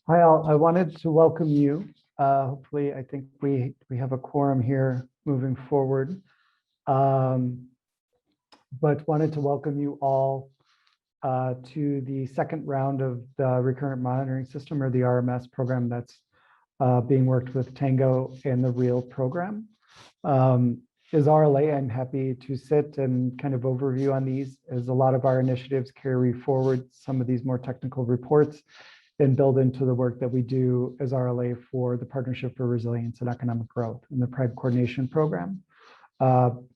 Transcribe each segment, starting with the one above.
Hi, all. I wanted to welcome you. Hopefully, I think we have a quorum here moving forward. But wanted to welcome you all to the second round of the recurrent monitoring system, or the RMS program that's being worked with Tango and the REAL program. As RLA, I'm happy to sit and kind of overview on these, as a lot of our initiatives carry forward some of these more technical reports and build into the work that we do as RLA for the Partnership for Resilience and Economic Growth and the PREG coordination program.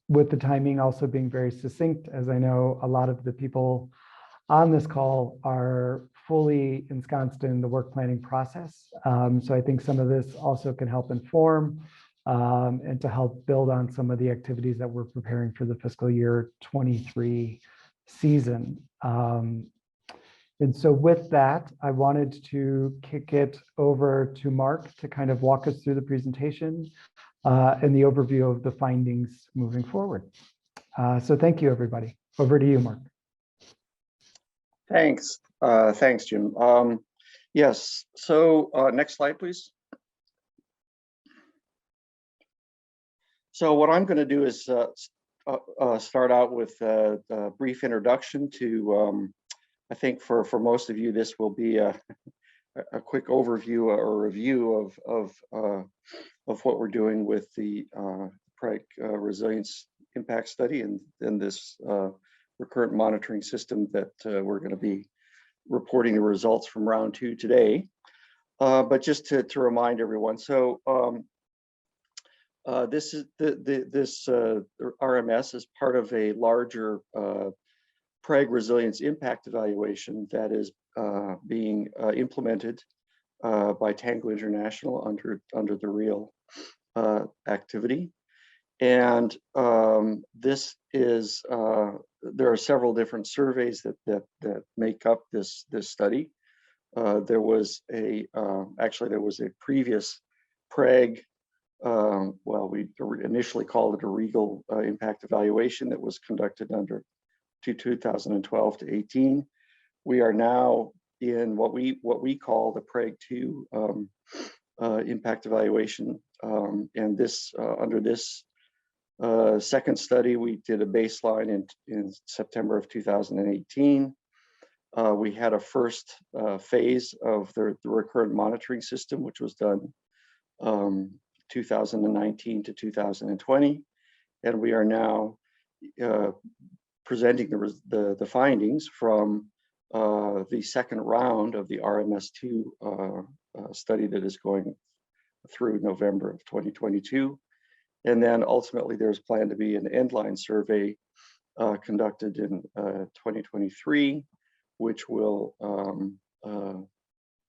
With the timing also being very succinct, as I know a lot of the people on this call are fully ensconced in the work planning process. So I think some of this also can help inform and to help build on some of the activities that we're preparing for the fiscal year 23 season. And so with that, I wanted to kick it over to Mark to kind of walk us through the presentation and the overview of the findings moving forward. So thank you, everybody. Over to you, Mark. Thanks. Thanks, Jim. Yes, so next slide, please. So what I'm going to do is start out with a brief introduction to, I think for most of you, this will be a quick overview or review of what we're doing with the PREG Resilience Impact Study and this recurrent monitoring system that we're going to be reporting the results from round 2 today. But just to remind everyone, so this is this RMS is part of a larger PREG Resilience Impact Evaluation that is being implemented by Tango International under the REAL activity. And this is there are several different surveys that make up this study. There was a previous PREG, well, we initially called it a REGAL impact evaluation that was conducted under 2012 to 18. We are now in what we call the PREG II impact evaluation, and this under this second study, we did a baseline in September of 2018. We had a first phase of the recurrent monitoring system, which was done 2019 to 2020, and we are now presenting the findings from the second round of the RMS2 study that is going through November of 2022. And then ultimately there's planned to be an endline survey conducted in 2023, which will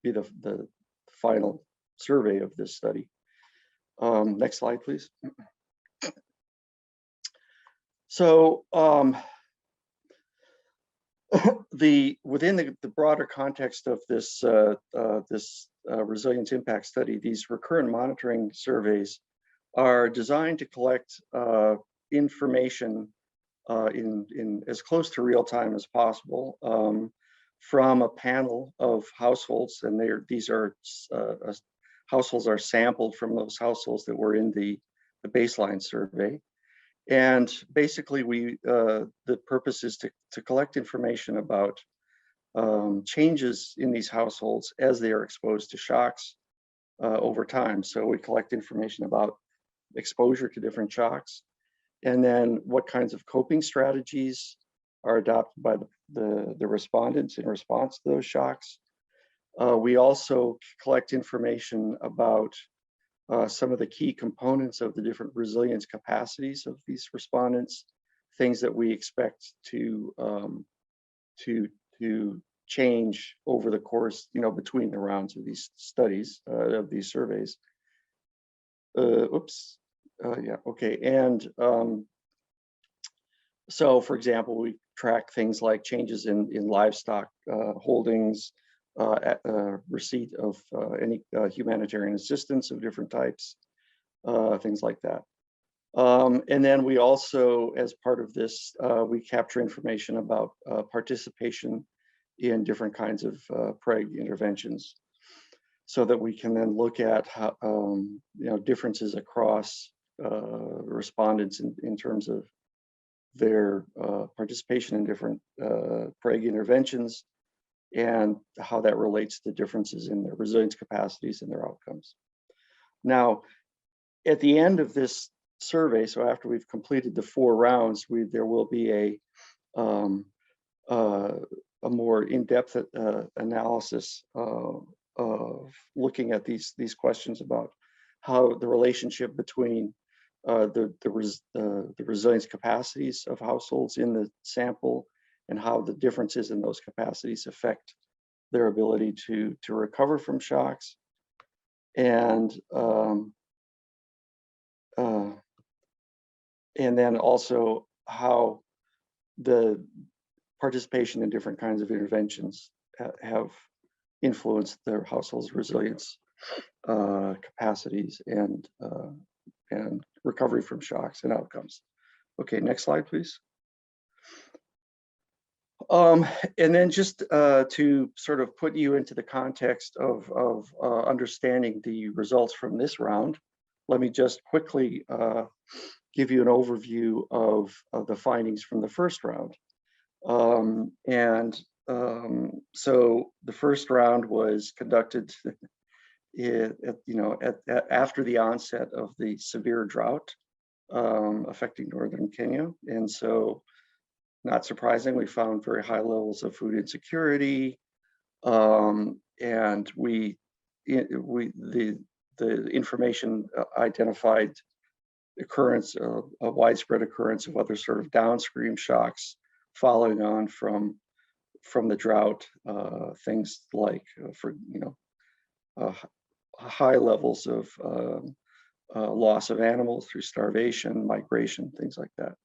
be the final survey of this study. Next slide, please. So within the broader context of this resilience impact study, these recurrent monitoring surveys are designed to collect information in as close to real time as possible from a panel of households, and these are households are sampled from those households that were in the baseline survey. And basically, the purpose is to collect information about changes in these households as they are exposed to shocks over time. So we collect information about exposure to different shocks, and then what kinds of coping strategies are adopted by the respondents in response to those shocks. We also collect information about some of the key components of the different resilience capacities of these respondents, things that we expect to change over the course, between the rounds of these studies, of these surveys. Yeah, okay. And so, for example, we track things like changes in livestock holdings, receipt of any humanitarian assistance of different types, things like that. And then we also, as part of this, we capture information about participation in different kinds of PREG interventions. so that we can then look at how, differences across respondents in terms of their participation in different PREG interventions and how that relates to differences in their resilience capacities and their outcomes. Now, at the end of this survey, so after we've completed the 4 rounds, there will be a more in-depth analysis of looking at these questions about how the relationship between the resilience capacities of households in the sample and how the differences in those capacities affect their ability to recover from shocks, and then also how the participation in different kinds of interventions have influenced their household's resilience capacities and recovery from shocks and outcomes. Okay, next slide, please. And then just to sort of put you into the context of understanding the results from this round, let me just quickly give you an overview of the findings from the first round. So the first round was conducted after the onset of the severe drought affecting northern Kenya, and so not surprisingly, we found very high levels of food insecurity, and the information identified a widespread occurrence of other sort of downstream shocks following on from the drought, things like high levels of loss of animals through starvation, migration, things like that.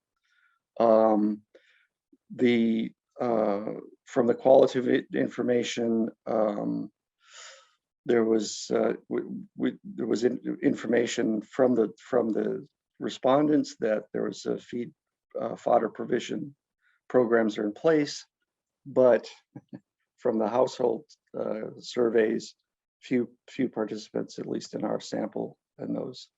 From the qualitative information, there was information from the respondents that there was a feed fodder provision programs are in place, but from the household surveys, few participants, at least in our sample, in those.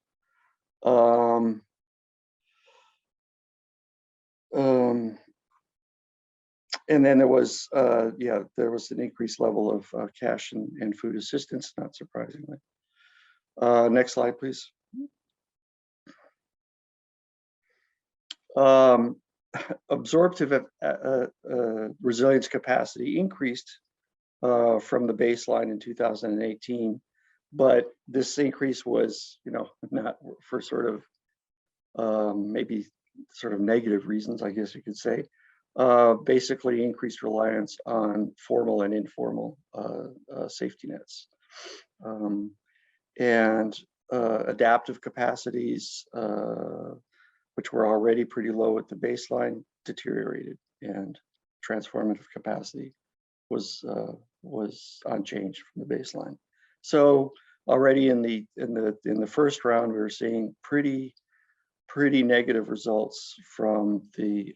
And then there was an increased level of cash and food assistance, not surprisingly. Next slide, please. Absorptive resilience capacity increased from the baseline in 2018, but this increase was, not for sort of maybe sort of negative reasons, I guess you could say. Basically increased reliance on formal and informal safety nets. And adaptive capacities, which were already pretty low at the baseline, deteriorated, and transformative capacity was unchanged from the baseline. So already in the first round, we were seeing pretty negative results from the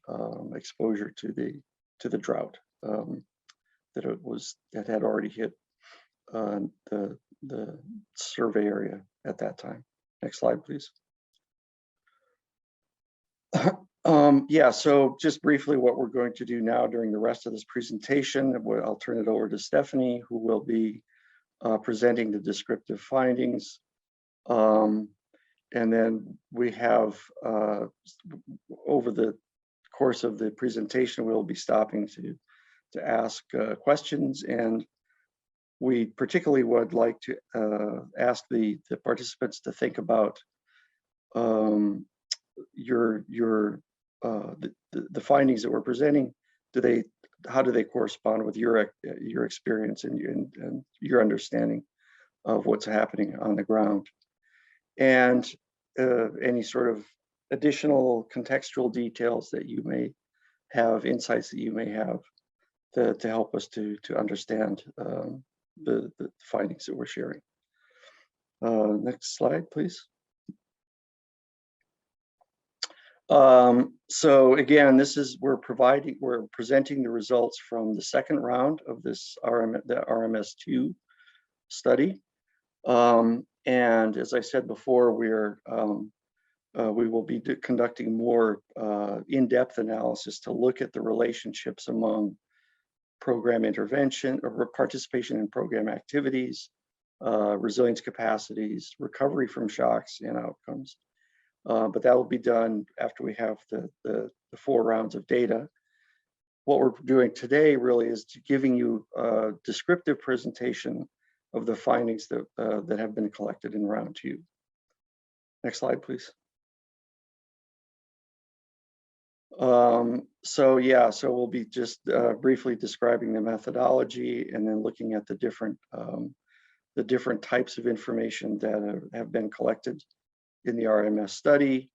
exposure to the drought that had already hit the survey area at that time. Next slide, please. So just briefly, what we're going to do now during the rest of this presentation, I'll turn it over to Stephanie, who will be presenting the descriptive findings. And then we have, over the course of the presentation, we'll be stopping to ask questions. And we particularly would like to ask the participants to think about the findings that we're presenting. How do they correspond with your experience and your understanding of what's happening on the ground? And any sort of additional contextual details that you may have, insights that you may have to help us to understand the findings that we're sharing. Next slide, please. So again, we're presenting the results from the second round of this the RMS2 study. And as I said before, we will be conducting more in-depth analysis to look at the relationships among program intervention or participation in program activities, resilience capacities, recovery from shocks and outcomes. But that will be done after we have the 4 rounds of data. What we're doing today really is giving you a descriptive presentation of the findings that have been collected in round 2. Next slide, please. So we'll be just briefly describing the methodology and then looking at the different types of information that have been collected in the RMS study.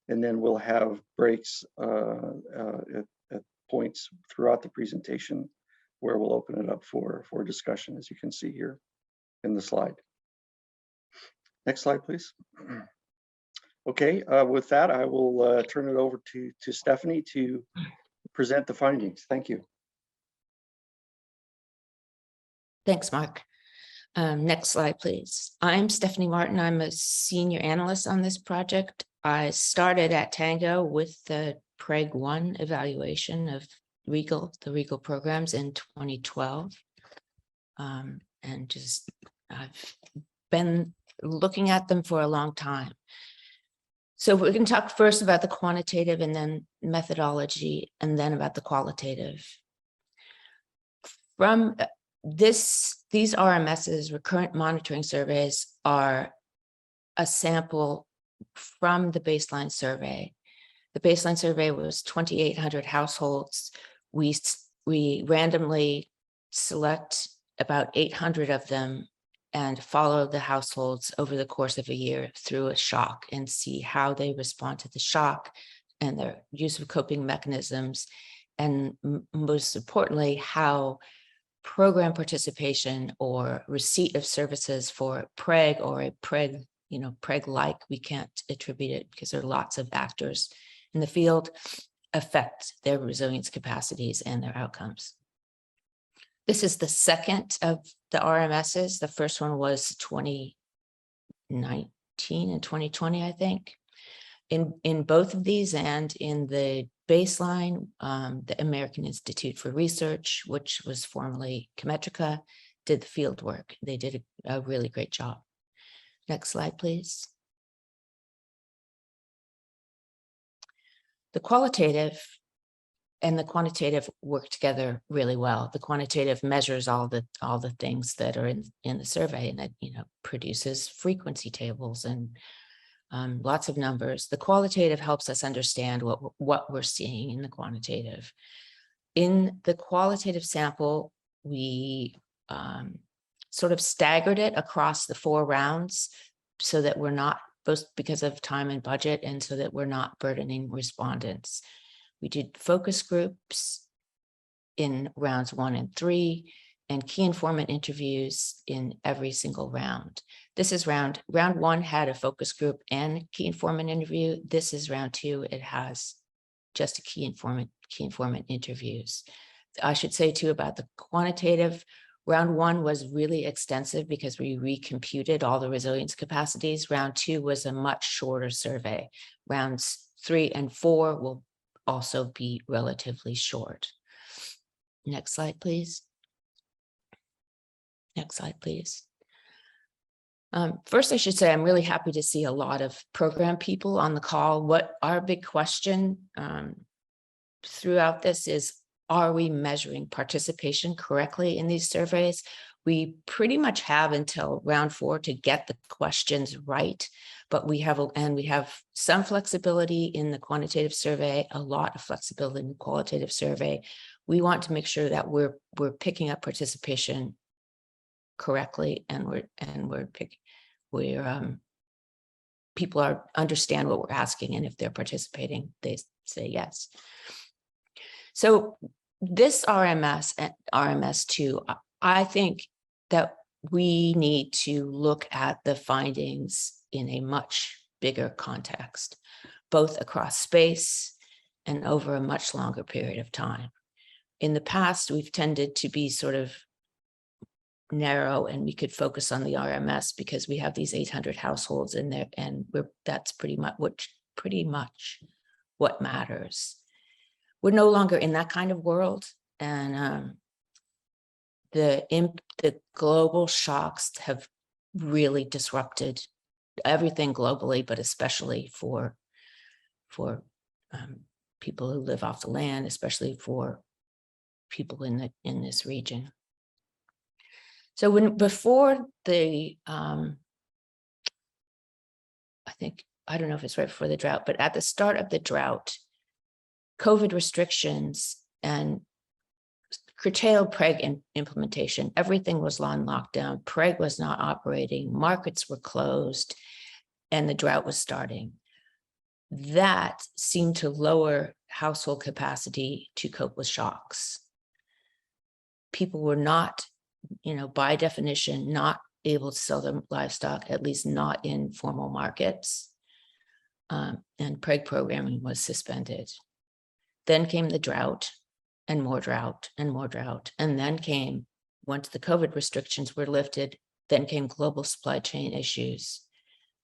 And then we'll have breaks at points throughout the presentation where we'll open it up for discussion, as you can see here in the slide. Next slide, please. Okay, with that, I will turn it over to Stephanie to present the findings. Thank you. Thanks, Mark. Next slide, please. I'm Stephanie Martin. I'm a senior analyst on this project. I started at Tango with the PREG I evaluation of the REGAL programs in 2012. And I've been looking at them for a long time. So we're going to talk first about the quantitative and then methodology, and then about the qualitative. From these RMSs, recurrent monitoring surveys, are a sample from the baseline survey. The baseline survey was 2,800 households. We randomly select about 800 of them and follow the households over the course of a year through a shock and see how they respond to the shock and their use of coping mechanisms, and most importantly, how program participation or receipt of services for PREG or a PREG, PREG-like, we can't attribute it because there are lots of actors in the field, affect their resilience capacities and their outcomes. This is the second of the RMSs. The first one was 2019 and 2020, I think. In both of these and in the baseline, the American Institute for Research, which was formerly Chemetrica, did the field work. They did a really great job. Next slide, please. The qualitative and the quantitative work together really well. The quantitative measures all the things that are in the survey, and that produces frequency tables and lots of numbers. The qualitative helps us understand what we're seeing in the quantitative. In the qualitative sample, we sort of staggered it across the 4 rounds so that we're not, both because of time and budget, and so that we're not burdening respondents. We did focus groups in rounds 1 and 3, and key informant interviews in every single round. This is round 1 had a focus group and key informant interview. This is round 2. It has just a key informant interviews. I should say too about the quantitative. Round 1 was really extensive because we recomputed all the resilience capacities. Round 2 was a much shorter survey. Rounds 3 and 4 will also be relatively short. Next slide, please. Next slide, please. First, I should say I'm really happy to see a lot of program people on the call. What our big question throughout this is, are we measuring participation correctly in these surveys? We pretty much have until round 4 to get the questions right, but we have some flexibility in the quantitative survey, a lot of flexibility in the qualitative survey. We want to make sure that we're picking up participation correctly, and people understand what we're asking, and if they're participating, they say yes. So this RMS and RMS2, I think that we need to look at the findings in a much bigger context, both across space and over a much longer period of time. In the past, we've tended to be sort of narrow and we could focus on the RMS because we have these 800 households in there, and that's pretty much what matters. We're no longer in that kind of world, and the global shocks have really disrupted everything globally, but especially for people who live off the land, especially for people in this region. So before the I don't know if it's right before the drought, but at the start of the drought, COVID restrictions and curtailed PREG implementation, everything was on lockdown. PREG was not operating, markets were closed, and the drought was starting. That seemed to lower household capacity to cope with shocks. People were not, by definition, not able to sell their livestock, at least not in formal markets. And PREG programming was suspended. Then came the drought, and more drought, and more drought. And then once the COVID restrictions were lifted, then came global supply chain issues.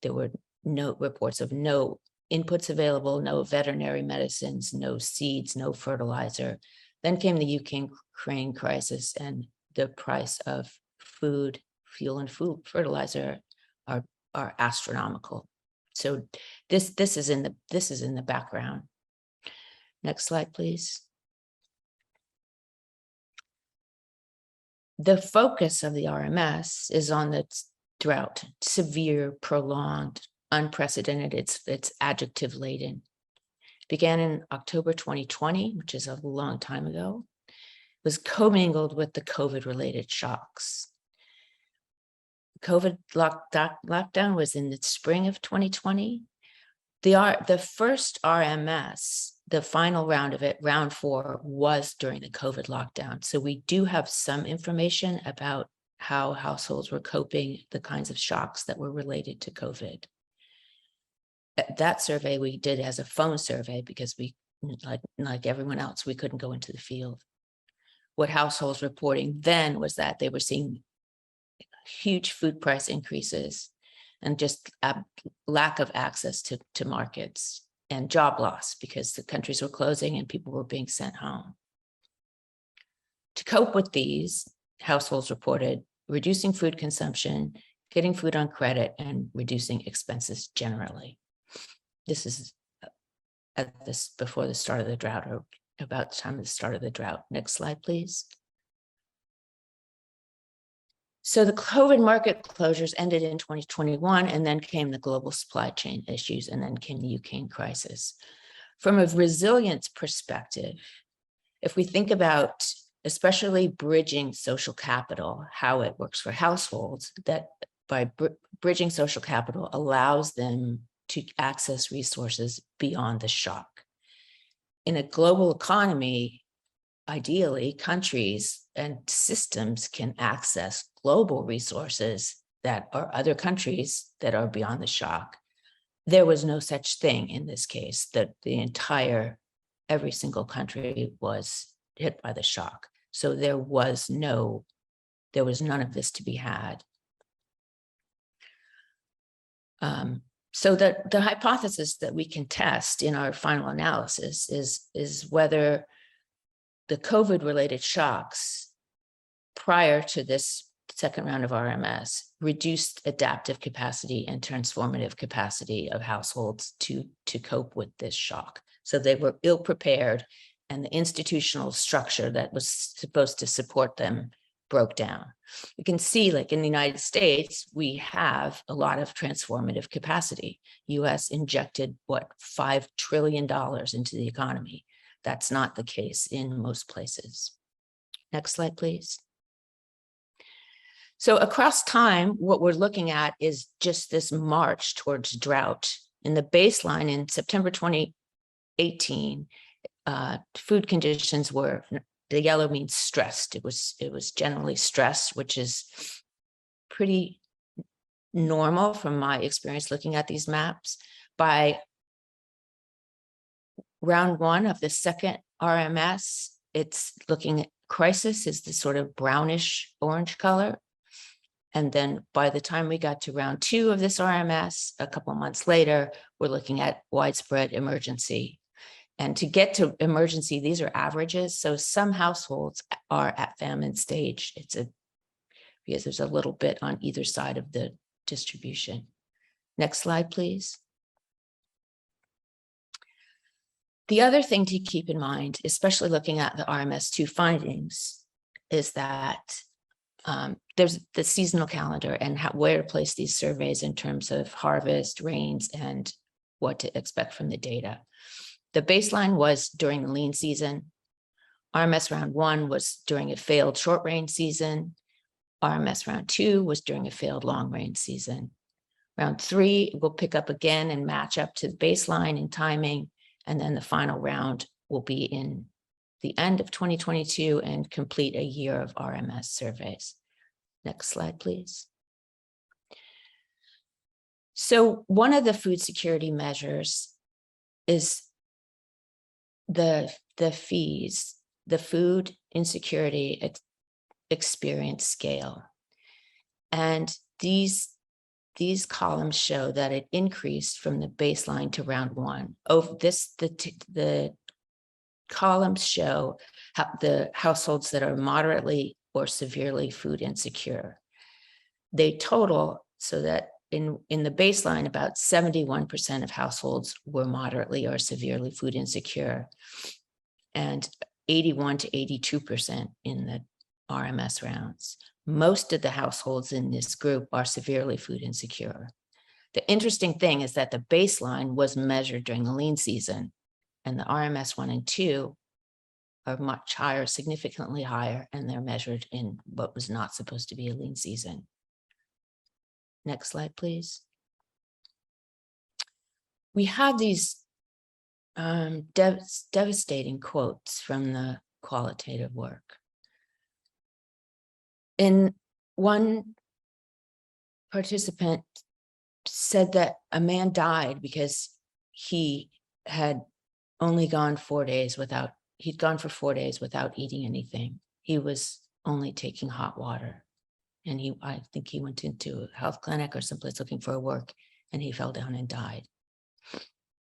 There were no reports of no inputs available, no veterinary medicines, no seeds, no fertilizer. Then came the Ukraine crisis, and the price of food, fuel, and food fertilizer are astronomical. So this is in the background. Next slide, please. The focus of the RMS is on the drought, severe, prolonged, unprecedented. It's adjective laden. Began in October 2020, which is a long time ago. It was commingled with the COVID-related shocks. COVID lockdown was in the spring of 2020. The first RMS, the final round of it, round 4, was during the COVID lockdown. So we do have some information about how households were coping, the kinds of shocks that were related to COVID. That survey we did as a phone survey because we, like everyone else, we couldn't go into the field. What households reporting then was that they were seeing huge food price increases and just a lack of access to markets, and job loss because the countries were closing and people were being sent home. To cope with these, households reported reducing food consumption, getting food on credit, and reducing expenses generally. This is before the start of the drought, or about the time of the start of the drought. Next slide, please. So the COVID market closures ended in 2021, and then came the global supply chain issues, and then came the Ukraine crisis. From a resilience perspective, if we think about especially bridging social capital, how it works for households, that by bridging social capital allows them to access resources beyond the shock. In a global economy, ideally, countries and systems can access global resources that are other countries that are beyond the shock. There was no such thing in this case, that every single country was hit by the shock. So there was none of this to be had. So the hypothesis that we can test in our final analysis is whether the COVID-related shocks prior to this second round of RMS reduced adaptive capacity and transformative capacity of households to cope with this shock. So they were ill-prepared, and the institutional structure that was supposed to support them broke down. You can see, like in the United States, we have a lot of transformative capacity. US injected, $5 trillion into the economy. That's not the case in most places. Next slide, please. So across time, what we're looking at is just this march towards drought. In the baseline in September 2018, food conditions were, the yellow means stressed. It was generally stressed, which is pretty normal from my experience looking at these maps. By round 1 of the second RMS, it's looking at crisis is the sort of brownish orange color. And then by the time we got to round 2 of this RMS, a couple months later, we're looking at widespread emergency. And to get to emergency, these are averages. So some households are at famine stage. Because there's a little bit on either side of the distribution. Next slide, please. The other thing to keep in mind, especially looking at the RMS2 findings, is that there's the seasonal calendar and where to place these surveys in terms of harvest, rains, and what to expect from the data. The baseline was during the lean season. RMS round 1 was during a failed short rain season. RMS round 2 was during a failed long rain season. Round 3 will pick up again and match up to the baseline in timing. And then the final round will be in the end of 2022 and complete a year of RMS surveys. Next slide, please. So one of the food security measures is the fees, the food insecurity experience scale. And these columns show that it increased from the baseline to round 1. Over this, the columns show how the households that are moderately or severely food insecure. They total so that in the baseline, about 71% of households were moderately or severely food insecure, and 81 to 82% in the RMS rounds. Most of the households in this group are severely food insecure. The interesting thing is that the baseline was measured during the lean season, and the RMS 1 and 2 are much higher, significantly higher, and they're measured in what was not supposed to be a lean season. Next slide, please. We have these devastating quotes from the qualitative work. In one participant said that a man died because he had only gone 4 days without, he'd gone for 4 days without eating anything. He was only taking hot water. And I think he went into a health clinic or someplace looking for work, and he fell down and died.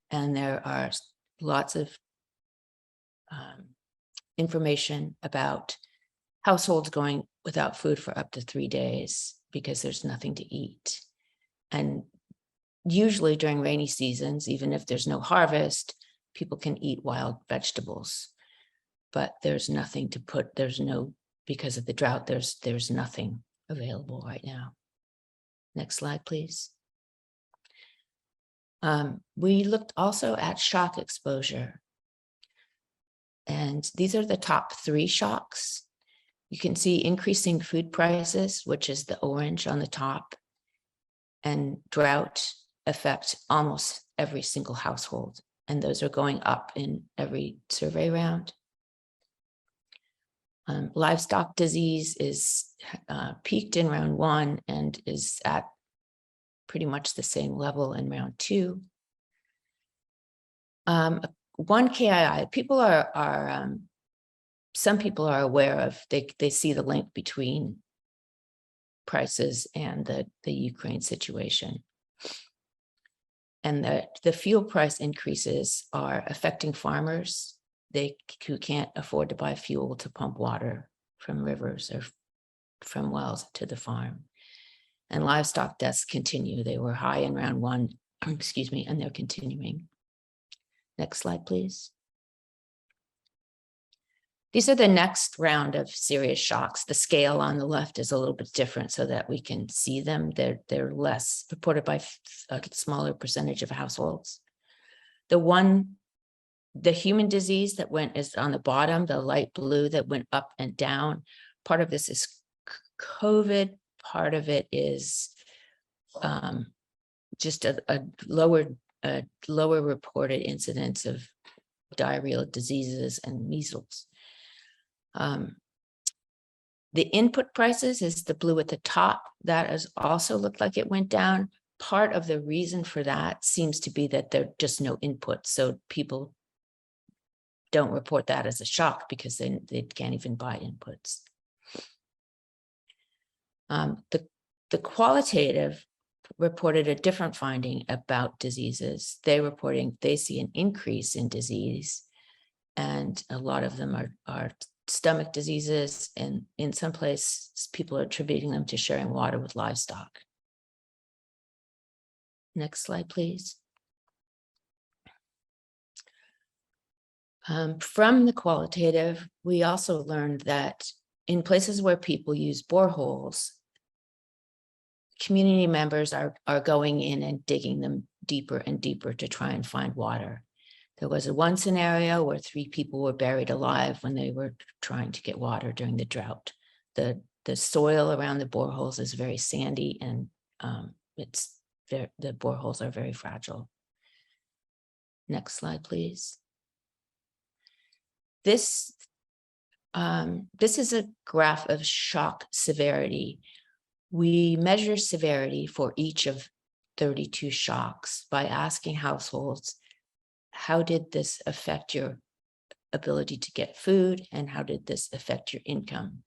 And there are lots of information about households going without food for up to 3 days because there's nothing to eat. And usually during rainy seasons, even if there's no harvest, people can eat wild vegetables, but there's nothing to put, because of the drought, there's nothing available right now. Next slide, please. We looked also at shock exposure. And these are the top 3 shocks. You can see increasing food prices, which is the orange on the top, and drought affect almost every single household. And those are going up in every survey round. Livestock disease is peaked in round 1 and is at pretty much the same level in round 2. One KII, people some people are aware of, they see the link between prices and the Ukraine situation. And the fuel price increases are affecting farmers who can't afford to buy fuel to pump water from rivers or from wells to the farm. And livestock deaths continue. They were high in round 1, excuse me, and they're continuing. Next slide, please. These are the next round of serious shocks. The scale on the left is a little bit different so that we can see them. They're less reported by a smaller percentage of households. The human disease that is on the bottom, the light blue that went up and down. Part of this is COVID. Part of it is just a lower reported incidence of diarrheal diseases and measles. The input prices is the blue at the top. That has also looked like it went down. Part of the reason for that seems to be that there are just no input. So people don't report that as a shock because they can't even buy inputs. The qualitative reported a different finding about diseases. They see an increase in disease, and a lot of them are stomach diseases, and in some places people are attributing them to sharing water with livestock. Next slide, please. From the qualitative, we also learned that in places where people use boreholes, community members are going in and digging them deeper and deeper to try and find water. There was one scenario where 3 people were buried alive when they were trying to get water during the drought. The soil around the boreholes is very sandy, and the boreholes are very fragile. Next slide, please. This is a graph of shock severity. We measure severity for each of 32 shocks by asking households, how did this affect your ability to get food, and how did this affect your income?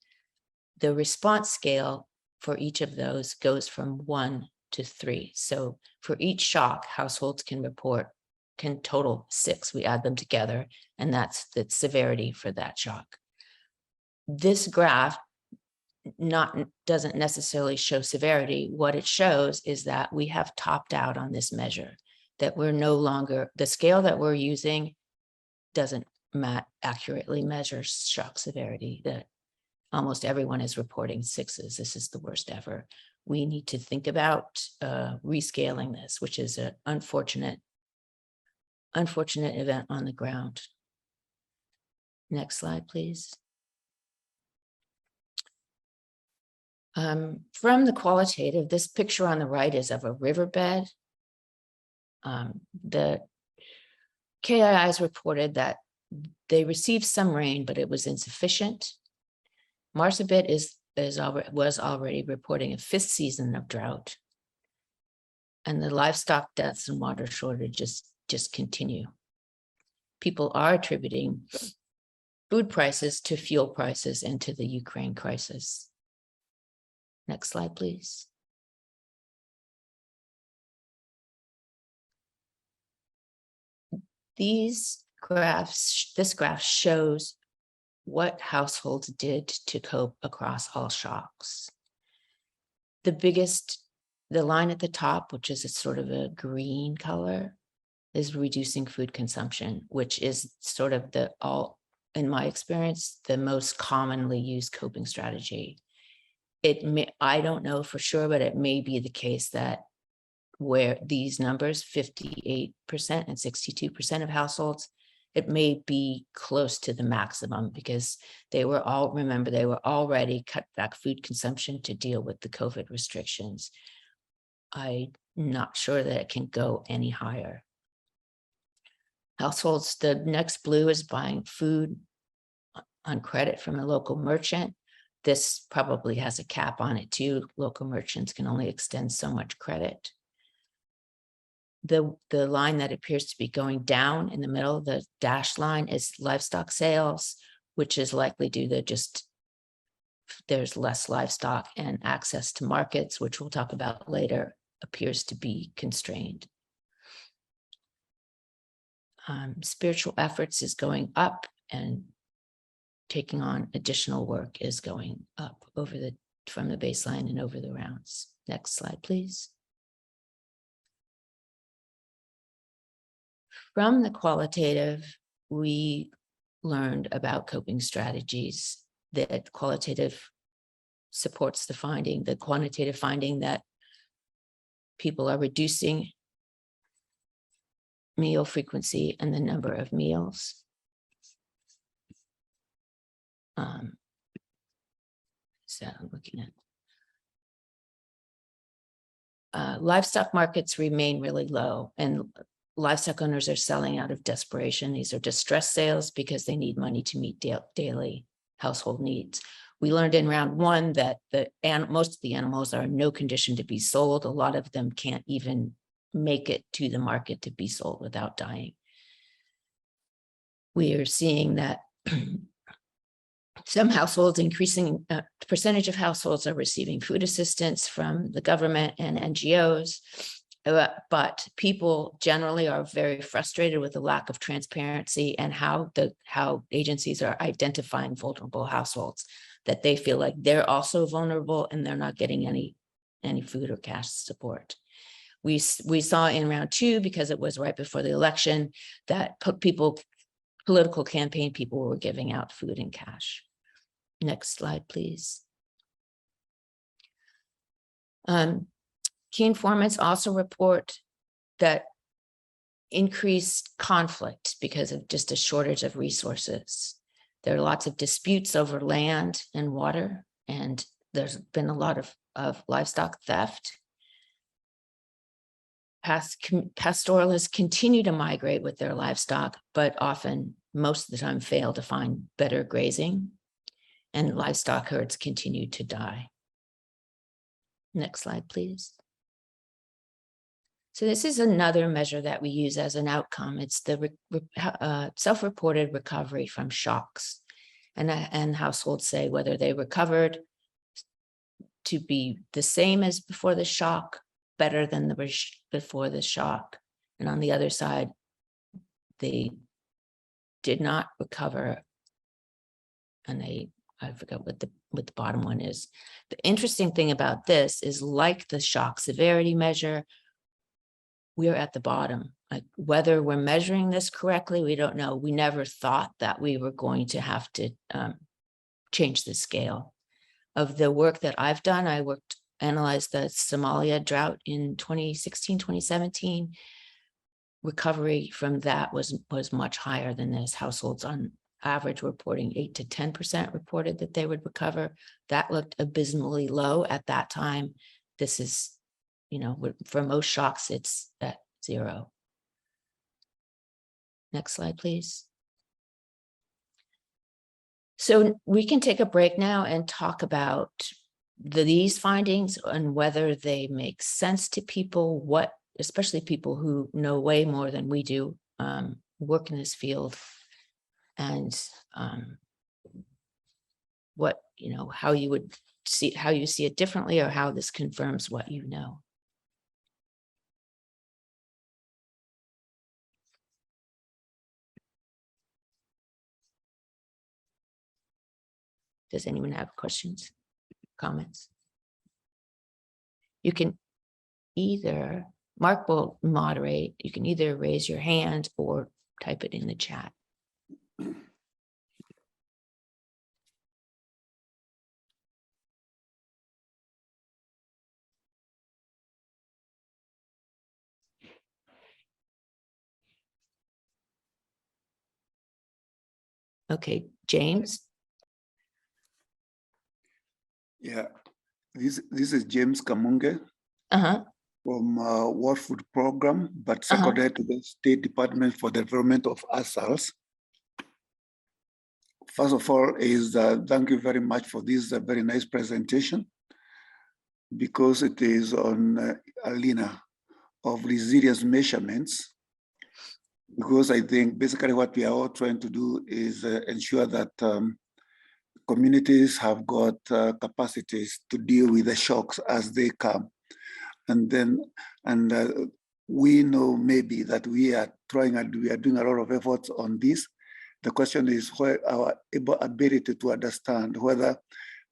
The response scale for each of those goes from 1 to 3. So for each shock, households can total 6. We add them together, and that's the severity for that shock. This graph doesn't necessarily show severity. What it shows is that we have topped out on this measure, that we're no longer, the scale that we're using doesn't accurately measure shock severity, that almost everyone is reporting 6s. This is the worst ever. We need to think about rescaling this, which is an unfortunate event on the ground. Next slide, please. From the qualitative, this picture on the right is of a riverbed. The KIIs reported that they received some rain, but it was insufficient. Marsabit was already reporting a 5th season of drought, and the livestock deaths and water shortages just continue. People are attributing food prices to fuel prices and to the Ukraine crisis. Next slide, please. This graph shows what households did to cope across all shocks. The line at the top, which is a sort of a green color, is reducing food consumption, which is sort of in my experience, the most commonly used coping strategy. I don't know for sure, but it may be the case that where these numbers, 58% and 62% of households, it may be close to the maximum, because they were already cut back food consumption to deal with the COVID restrictions. I'm not sure that it can go any higher. Households, the next blue is buying food on credit from a local merchant. This probably has a cap on it too. Local merchants can only extend so much credit. The line that appears to be going down in the middle, the dashed line, is livestock sales, which is likely due to just there's less livestock, and access to markets, which we'll talk about later, appears to be constrained. Spiritual efforts is going up, and taking on additional work is going up from the baseline and over the rounds. Next slide, please. From the qualitative, we learned about coping strategies. That qualitative supports the quantitative finding that people are reducing meal frequency and the number of meals. So I'm looking at livestock markets remain really low, and livestock owners are selling out of desperation. These are distress sales because they need money to meet daily household needs. We learned in round 1 that most of the animals are in no condition to be sold. A lot of them can't even make it to the market to be sold without dying. We are seeing that some households, increasing percentage of households are receiving food assistance from the government and NGOs. But people generally are very frustrated with the lack of transparency and how agencies are identifying vulnerable households, that they feel like they're also vulnerable and they're not getting any food or cash support. We saw in round 2, because it was right before the election, that political campaign people were giving out food and cash. Next slide, please. Key informants also report that increased conflict because of just a shortage of resources. There are lots of disputes over land and water, and there's been a lot of livestock theft. Pastoralists continue to migrate with their livestock, but often, most of the time, fail to find better grazing, and livestock herds continue to die. Next slide, please. So this is another measure that we use as an outcome. It's the self-reported recovery from shocks. And households say whether they recovered to be the same as before the shock, better than before the shock. And on the other side, they did not recover. And I forgot what the bottom one is. The interesting thing about this is, like the shock severity measure, we are at the bottom. Like, whether we're measuring this correctly, we don't know. We never thought that we were going to have to change the scale. Of the work that I've done, analyzed the Somalia drought in 2016, 2017. Recovery from that was much higher than this. Households on average reporting 8 to 10% reported that they would recover. That looked abysmally low at that time. This is, for most shocks, it's at 0. Next slide, please. So we can take a break now and talk about these findings and whether they make sense to people, especially people who know way more than we do, work in this field, and how you see it differently, or how this confirms what you know. Does anyone have questions, comments? You can either, Mark will moderate, you can either raise your hand or type it in the chat. Okay, James. Yeah, this is James Kamunge from World Food Program, but secondary to the State Department for the Development of ASALs. First of all, thank you very much for this very nice presentation, because it is on arena of resilience measurements. Because I think basically what we are all trying to do is ensure that communities have got capacities to deal with the shocks as they come. And we know maybe that we are trying and we are doing a lot of efforts on this. The question is where our ability to understand whether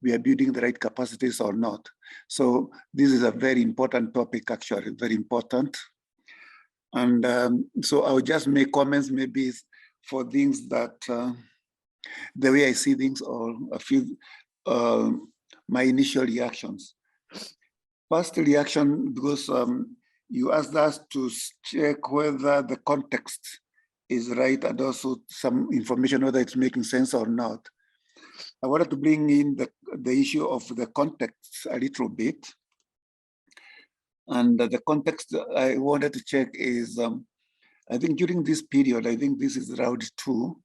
we are building the right capacities or not. So this is a very important topic, actually, very important. And so I'll just make comments maybe for things that, the way I see things, or a few, my initial reactions. First reaction, because you asked us to check whether the context is right, and also some information whether it's making sense or not. I wanted to bring in the issue of the context a little bit. And the context I wanted to check is, I think during this period, I think this is round 2,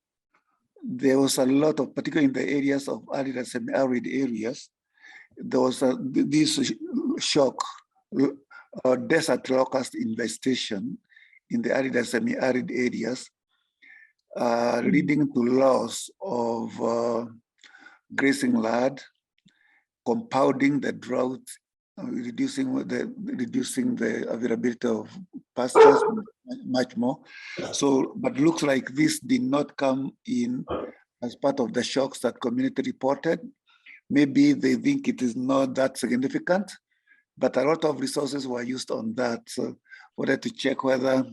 there was a lot of, particularly in the areas of arid and semi-arid areas, there was this shock, desert locust infestation in the arid and semi-arid areas, leading to loss of grazing land, compounding the drought, reducing the availability of pastures much more. So, but looks like this did not come in as part of the shocks that community reported. Maybe they think it is not that significant, but a lot of resources were used on that. So, wanted to check whether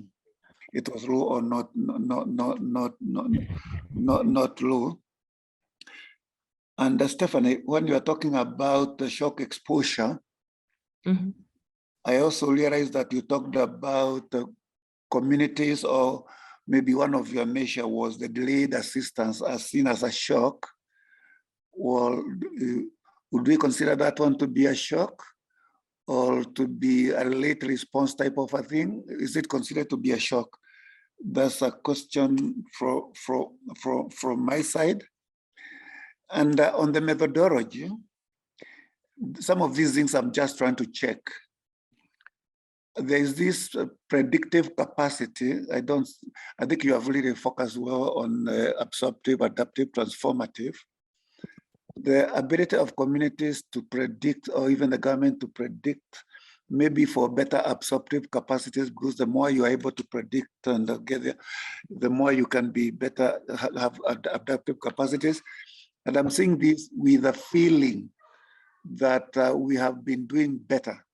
it was low or not low. And Stephanie, when you are talking about the shock exposure, Mhm. I also realized that you talked about communities, or maybe one of your measure was the delayed assistance as seen as a shock. Well, would we consider that one to be a shock or to be a late response type of a thing? Is it considered to be a shock? That's a question from my side. And on the methodology, some of these things I'm just trying to check. There is this predictive capacity. I think you have really focused well on absorptive, adaptive, transformative. The ability of communities to predict, or even the government to predict, maybe for better absorptive capacities, because the more you are able to predict and get the more you can be better, have adaptive capacities. And I'm saying this with a feeling that we have been doing better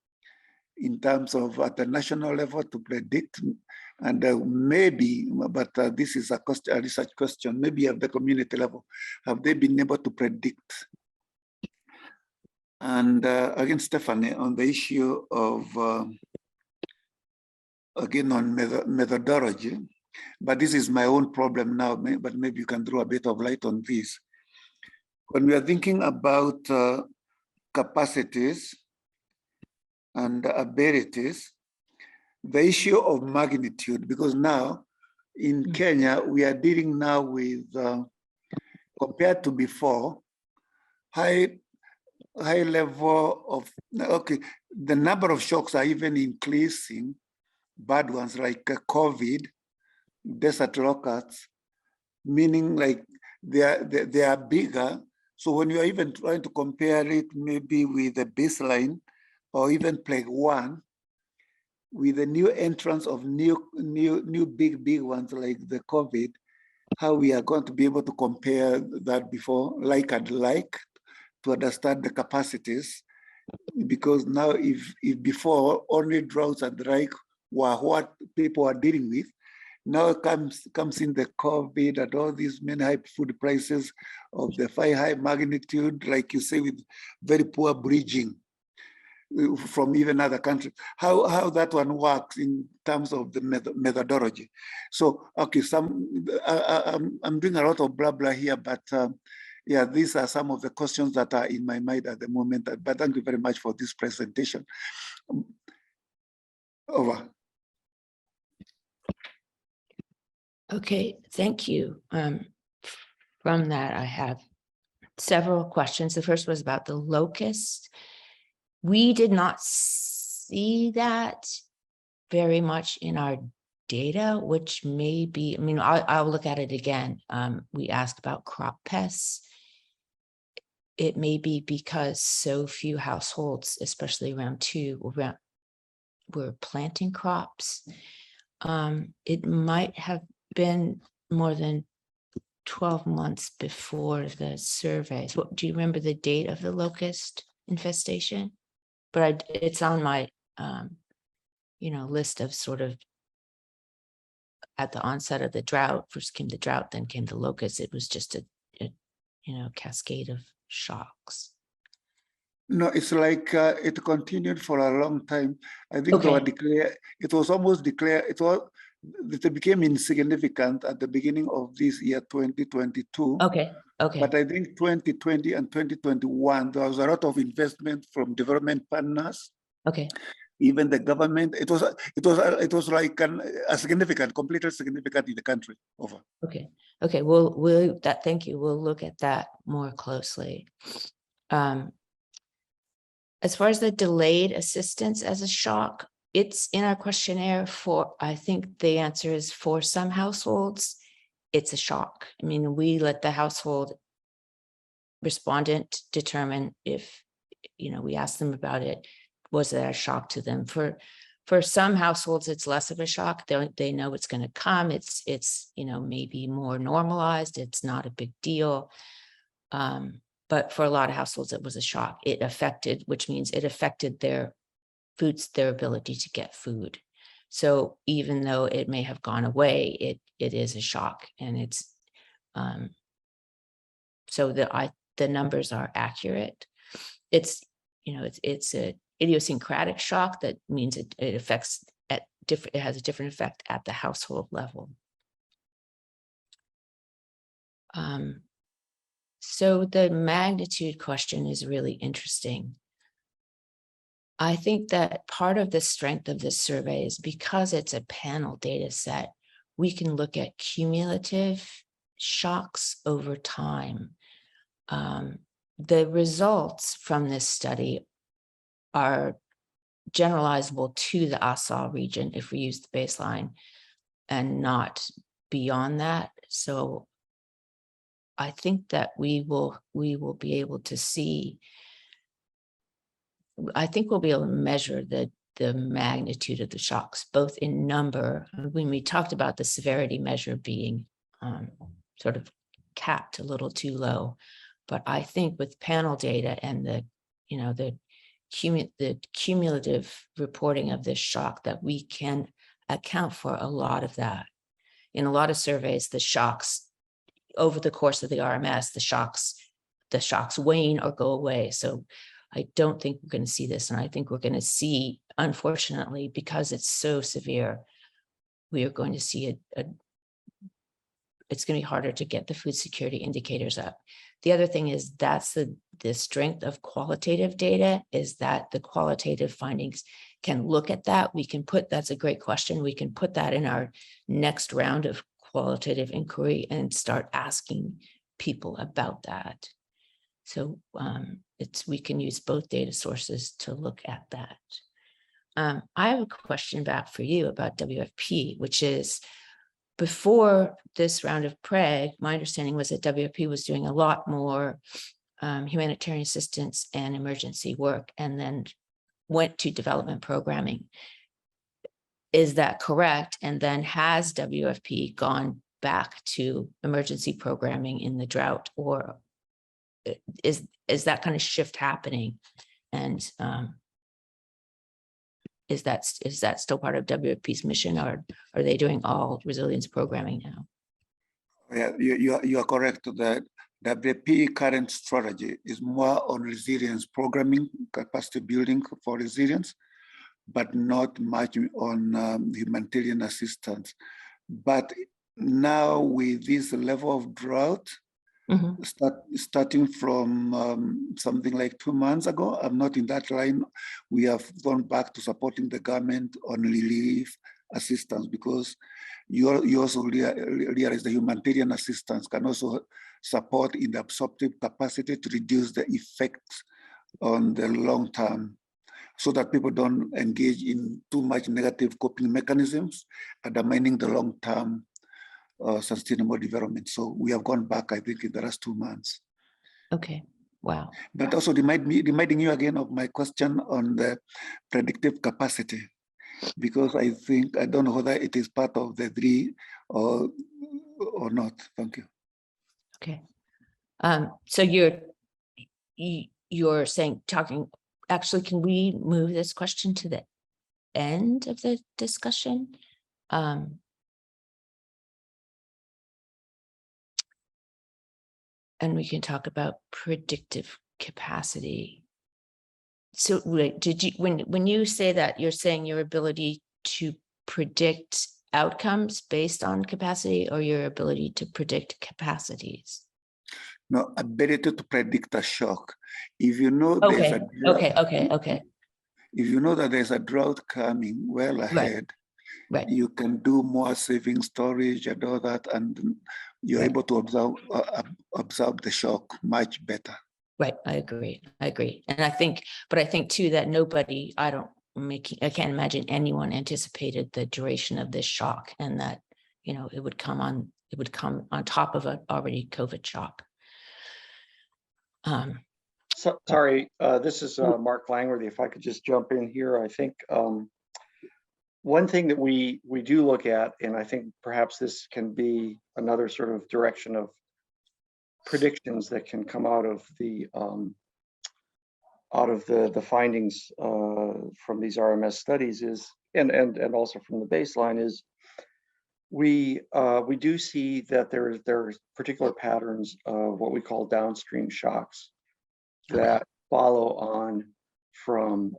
in terms of at the national level to predict, and maybe, but this is a research question, maybe at the community level, have they been able to predict? And again, Stephanie, on the issue of, again, on methodology, but this is my own problem now, but maybe you can throw a bit of light on this. When we are thinking about capacities and abilities, the issue of magnitude, because now in Kenya, we are dealing now with, compared to before, high level of, okay, the number of shocks are even increasing, bad ones like COVID, desert locusts, meaning like they are bigger. So when you are even trying to compare it maybe with the baseline or even PREG I, with the new entrance of new big ones like the COVID, how we are going to be able to compare that before, like and like, to understand the capacities. Because now if before only droughts and dry were what people are dealing with, now comes in the COVID and all these many high food prices of the 5 high magnitude, like you say, with very poor bridging from even other countries. How that one works in terms of the methodology. So, okay, I'm doing a lot of blah blah here, but yeah, these are some of the questions that are in my mind at the moment. But thank you very much for this presentation. Over. Okay, thank you. From that, I have several questions. The first was about the locust. We did not see that very much in our data, which may be, I mean, I'll look at it again. We asked about crop pests. It may be because so few households, especially around 2, were planting crops. It might have been more than 12 months before the survey. So do you remember the date of the locust infestation? But it's on my, list of sort of at the onset of the drought. First came the drought, then came the locust. It was just a cascade of shocks. No, it's like it continued for a long time. I think they were declared, it was almost declared, it became insignificant at the beginning of this year, 2022. Okay. But I think 2020 and 2021, there was a lot of investment from development partners. Okay. Even the government, it was like a significant, completely significant in the country. Over. Okay. Thank you. We'll look at that more closely. As far as the delayed assistance as a shock, it's in our questionnaire for, I think the answer is for some households, it's a shock. I mean, we let the household respondent determine if, we asked them about it, was that a shock to them? For some households, it's less of a shock. They know it's going to come. It's maybe more normalized. It's not a big deal. But for a lot of households, it was a shock. Which means it affected their ability to get food. So even though it may have gone away, it is a shock. And it's so the numbers are accurate. It's a idiosyncratic shock. That means it affects it has a different effect at the household level. So the magnitude question is really interesting. I think that part of the strength of this survey is because it's a panel data set, we can look at cumulative shocks over time. The results from this study are generalizable to the ASAL region if we use the baseline and not beyond that. So I think that we will be able to see, I think we'll be able to measure the magnitude of the shocks, both in number. When we talked about the severity measure being sort of capped a little too low, but I think with panel data and the cumulative reporting of this shock, that we can account for a lot of that. In a lot of surveys, the shocks over the course of the RMS, the shocks wane or go away. So I don't think we're going to see this. And I think we're going to see, unfortunately, because it's so severe, we are going to see it's going to be harder to get the food security indicators up. The other thing is that's the strength of qualitative data, is that the qualitative findings can look at that. That's a great question. We can put that in our next round of qualitative inquiry and start asking people about that. So we can use both data sources to look at that. I have a question back for you about WFP, which is, before this round of PREG, my understanding was that WFP was doing a lot more humanitarian assistance and emergency work, and then went to development programming. Is that correct? And then has WFP gone back to emergency programming in the drought, or is that kind of shift happening? And is that still part of WFP's mission, or are they doing all resilience programming now? Yeah, you are correct. That WFP current strategy is more on resilience programming, capacity building for resilience, but not much on humanitarian assistance. But now with this level of drought, starting from something like 2 months ago, I'm not in that line, we have gone back to supporting the government on relief assistance, because you also realize the humanitarian assistance can also support in the absorptive capacity to reduce the effects on the long term, so that people don't engage in too much negative coping mechanisms, undermining the long-term sustainable development. So we have gone back, I think, in the last 2 months. Okay, wow. But also reminding you again of my question on the predictive capacity, because I don't know whether it is part of the 3 or not. Thank you. Okay. So you're saying, actually, can we move this question to the end of the discussion? And we can talk about predictive capacity. So wait, when you say that, you're saying your ability to predict outcomes based on capacity, or your ability to predict capacities? No, ability to predict a shock. If you know there's a drought, okay. If you know that there's a drought coming well ahead, right. You can do more saving storage and all that, and you're able to absorb the shock much better. Right, I agree. And I think too that I can't imagine anyone anticipated the duration of this shock, and that, it would come on top of an already COVID shock. So, sorry, this is Mark Langworthy. If I could just jump in here, I think one thing that we do look at, and I think perhaps this can be another sort of direction of predictions that can come out of the findings from these RMS studies is, and also from the baseline is, we do see that there's particular patterns of what we call downstream shocks that follow on from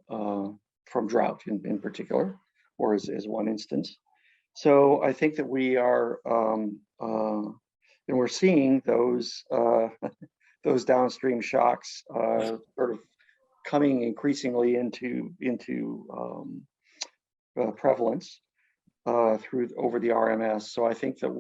drought in particular, or as one instance. So I think that we are, and we're seeing those those downstream shocks sort of coming increasingly into prevalence through over the RMS. So I think that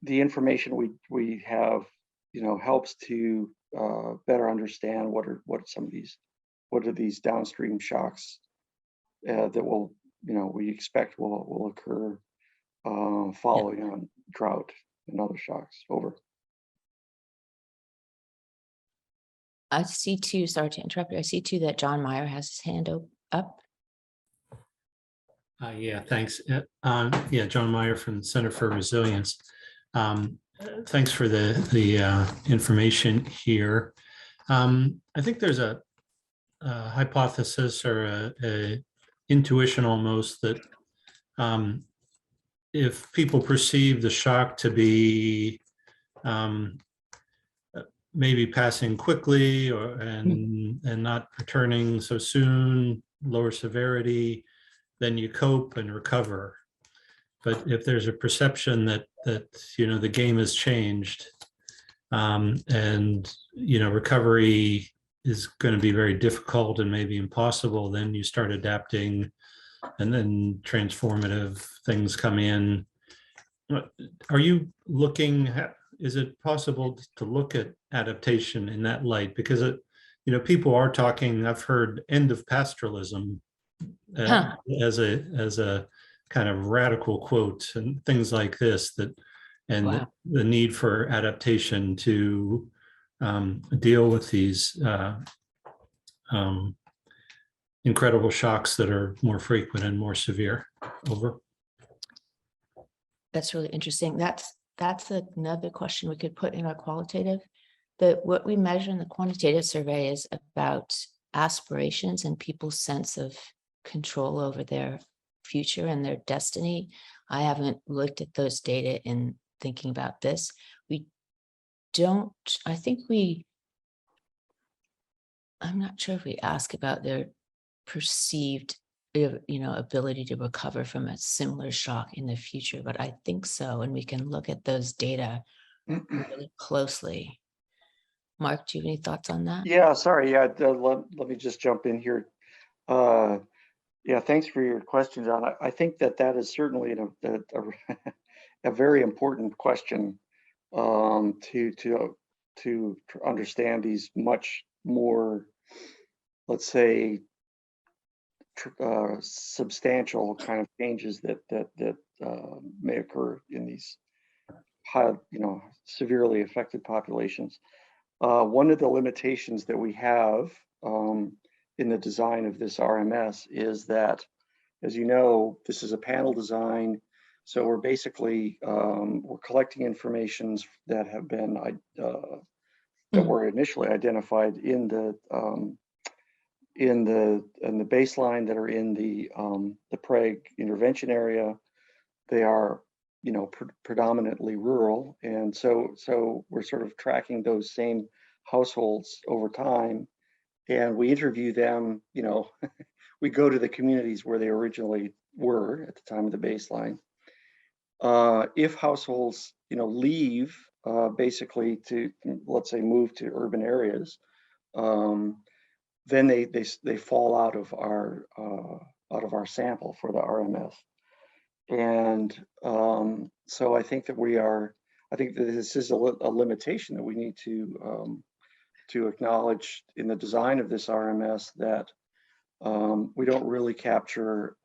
the information we have, helps to better understand what are these downstream shocks that will, we expect will occur following on drought and other shocks. Over. I see too, sorry to interrupt you. I see too that John Meyer has his hand up. Yeah, thanks. Yeah, John Meyer from the Center for Resilience. Thanks for the information here. I think there's a hypothesis or a intuition almost that if people perceive the shock to be maybe passing quickly and not returning so soon, lower severity, then you cope and recover. But if there's a perception that the game has changed, and recovery is going to be very difficult and maybe impossible, then you start adapting, and then transformative things come in. Are you looking at, is it possible to look at adaptation in that light? Because people are talking, I've heard end of pastoralism as a kind of radical quote and things like this, and the need for adaptation to deal with these incredible shocks that are more frequent and more severe. Over. That's really interesting. That's another question we could put in our qualitative. That what we measure in the quantitative survey is about aspirations and people's sense of control over their future and their destiny. I haven't looked at those data in thinking about this. I'm not sure if we ask about their perceived ability to recover from a similar shock in the future, but I think so, and we can look at those data really closely. Mark, do you have any thoughts on that? Yeah, sorry. Yeah, let me just jump in here. Yeah, thanks for your question, John. I think that is certainly a very important question to understand these much more, let's say, substantial kind of changes that may occur in these severely affected populations. One of the limitations that we have in the design of this RMS is that, as you know, this is a panel design. So we're basically we're collecting informations that have been that were initially identified in the baseline that are in the PREG intervention area. They are predominantly rural, and so we're sort of tracking those same households over time, and we interview them. We go to the communities where they originally were at the time of the baseline. If households leave basically to, let's say, move to urban areas, then they fall out of our sample for the RMS. And so I think that this is a limitation that we need to acknowledge in the design of this RMS, that we don't really capture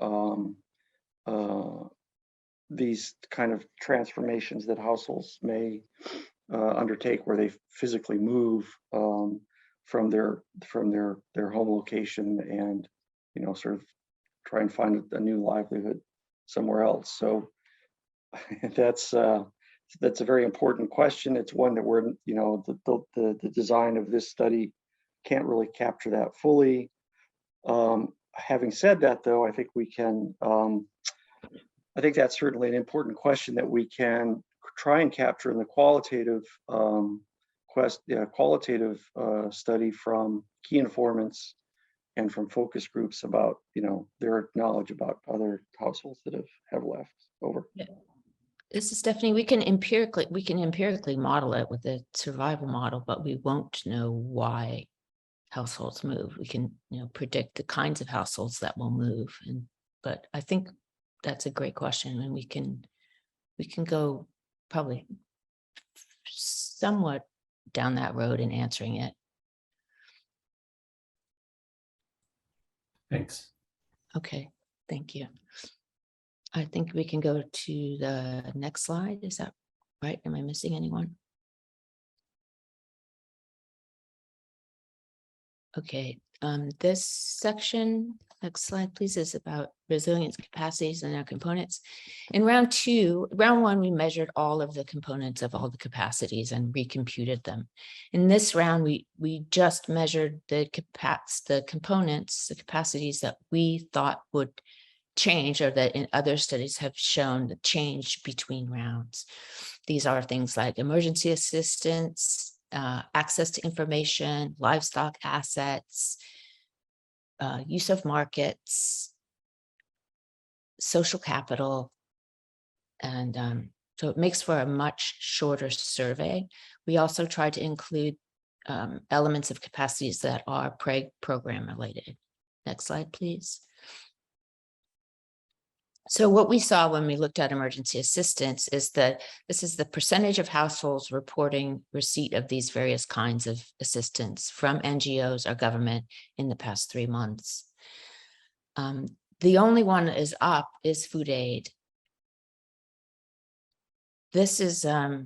these kind of transformations that households may undertake, where they physically move from their home location and, you know, sort of try and find a new livelihood somewhere else. So that's a very important question. It's one that we're, you know, the design of this study can't really capture that fully. Having said that, though, I think we can, I think that's certainly an important question that we can try and capture in the qualitative study from key informants and from focus groups about, you know, their knowledge about other households that have left. Over. Yeah. This is Stephanie. We can empirically model it with a survival model, but we won't know why households move. We can, you know, predict the kinds of households that will move. But I think that's a great question, and we can go probably somewhat down that road in answering it. Thanks. Okay, thank you. I think we can go to the next slide. Is that right? Am I missing anyone? Okay, this section, next slide, please, is about resilience capacities and their components. In round one, we measured all of the components of all the capacities and recomputed them. In this round, we just measured the components, the capacities that we thought would change, or that in other studies have shown the change between rounds. These are things like emergency assistance, access to information, livestock assets, use of markets, social capital. And so it makes for a much shorter survey. We also tried to include elements of capacities that are PREG program related. Next slide, please. So what we saw when we looked at emergency assistance is that this is the percentage of households reporting receipt of these various kinds of assistance from NGOs or government in the past 3 months. The only one that is up is food aid. This is a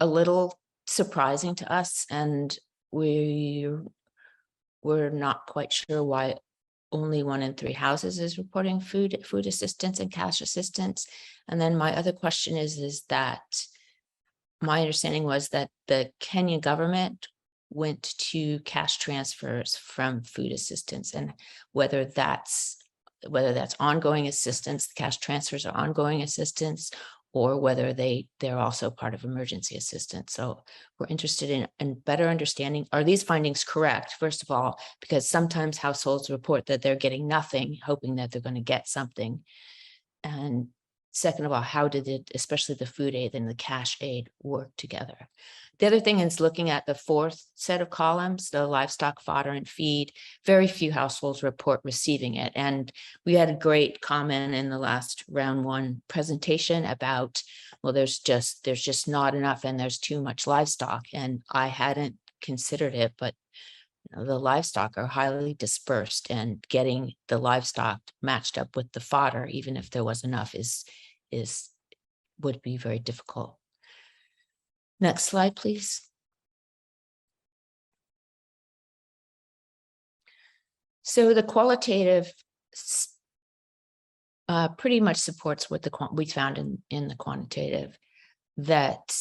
little surprising to us, and we're not quite sure why only 1 in 3 houses is reporting food assistance and cash assistance. And then my other question is that my understanding was that the Kenya government went to cash transfers from food assistance, and whether that's ongoing assistance, the cash transfers are ongoing assistance, or whether they're also part of emergency assistance. So we're interested in better understanding, are these findings correct? First of all, because sometimes households report that they're getting nothing, hoping that they're going to get something. And second of all, how did it, especially the food aid and the cash aid, work together? The other thing is looking at the 4th set of columns, the livestock fodder and feed. Very few households report receiving it. And we had a great comment in the last round 1 presentation about, well, there's just not enough and there's too much livestock. And I hadn't considered it, but you know, the livestock are highly dispersed, and getting the livestock matched up with the fodder, even if there was enough, would be very difficult. Next slide, please. So the qualitative pretty much supports what we found in the quantitative, that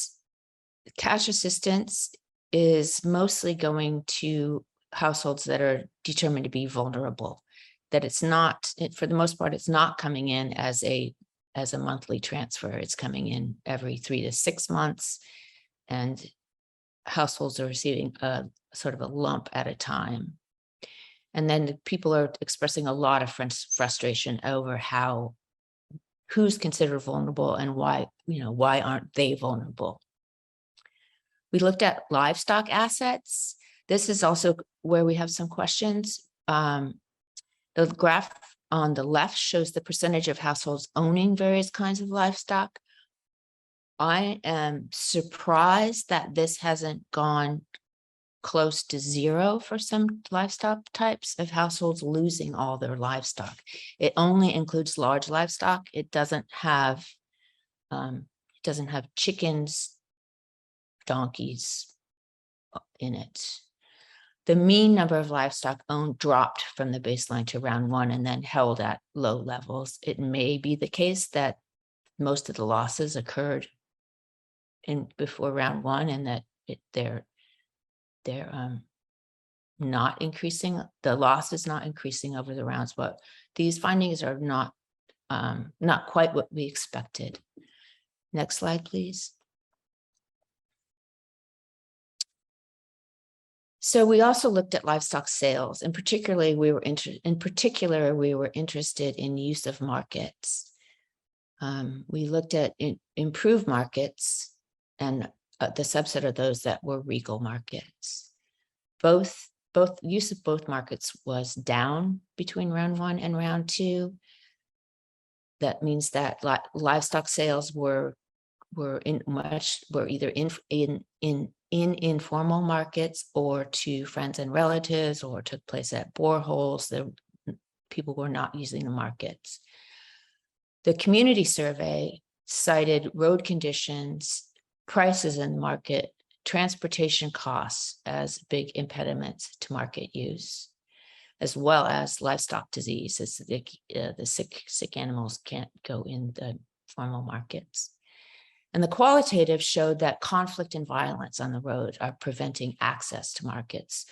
cash assistance is mostly going to households that are determined to be vulnerable, that it's not, for the most part, it's not coming in as a monthly transfer. It's coming in every 3 to 6 months. And households are receiving a sort of a lump at a time. And then the people are expressing a lot of frustration over who's considered vulnerable and why aren't they vulnerable. We looked at livestock assets. This is also where we have some questions. The graph on the left shows the percentage of households owning various kinds of livestock. I am surprised that this hasn't gone close to zero for some livestock types of households losing all their livestock. It only includes large livestock. It doesn't have chickens, donkeys in it. The mean number of livestock owned dropped from the baseline to round one and then held at low levels. It may be the case that most of the losses occurred before round one, and that they're not increasing. The loss is not increasing over the rounds, but these findings are not quite what we expected. Next slide, please. So we also looked at livestock sales, and particularly we were interested in use of markets. We looked at improved markets, and the subset of those that were regal markets. Both use of both markets was down between round one and round two. That means that livestock sales were either in informal markets or to friends and relatives, or took place at boreholes. People were not using the markets. The community survey cited road conditions, prices in the market, transportation costs as big impediments to market use, as well as livestock disease, as the sick animals can't go in the formal markets. And the qualitative showed that conflict and violence on the road are preventing access to markets.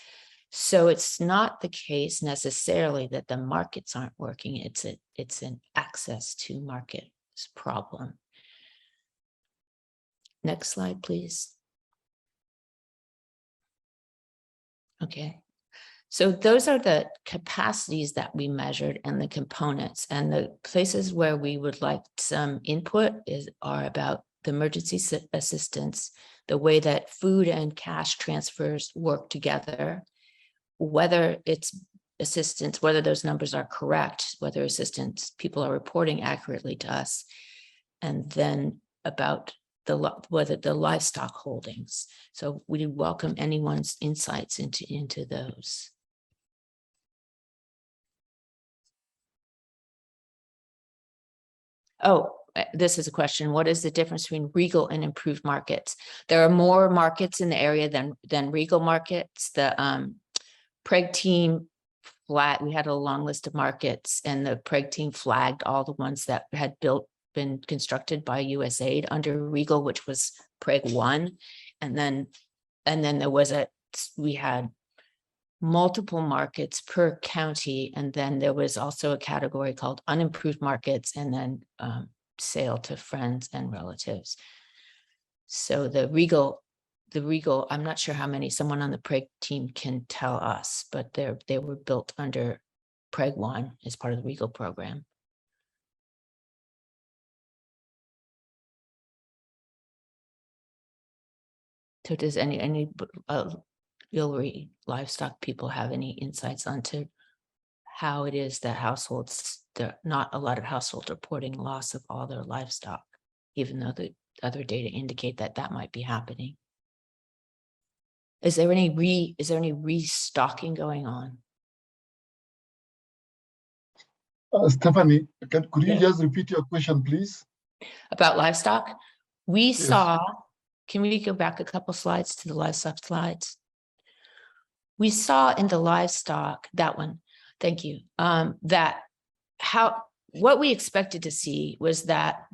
So it's not the case necessarily that the markets aren't working. It's an access to markets problem. Next slide, please. Okay. So those are the capacities that we measured and the components, and the places where we would like some input are about the emergency assistance, the way that food and cash transfers work together, whether it's assistance, whether those numbers are correct, whether assistance people are reporting accurately to us, and then about whether the livestock holdings. So we welcome anyone's insights into those. Oh, this is a question. What is the difference between regal and improved markets? There are more markets in the area than regal markets. The PREG team we had a long list of markets, and the PREG team flagged all the ones that had been constructed by USAID under regal, which was PREG I. And then we had multiple markets per county. And then there was also a category called unimproved markets, and then sale to friends and relatives. So the regal, I'm not sure how many, someone on the PREG team can tell us, but they were built under PREG I as part of the regal program. So does any livestock people have any insights onto how it is that not a lot of households reporting loss of all their livestock, even though the other data indicate that might be happening? Is there any restocking going on? Stephanie, could you just repeat your question, please? About livestock? We Yes. saw, can we go back a couple slides to the livestock slides? We saw in the livestock, that one, thank you, what we expected to see was that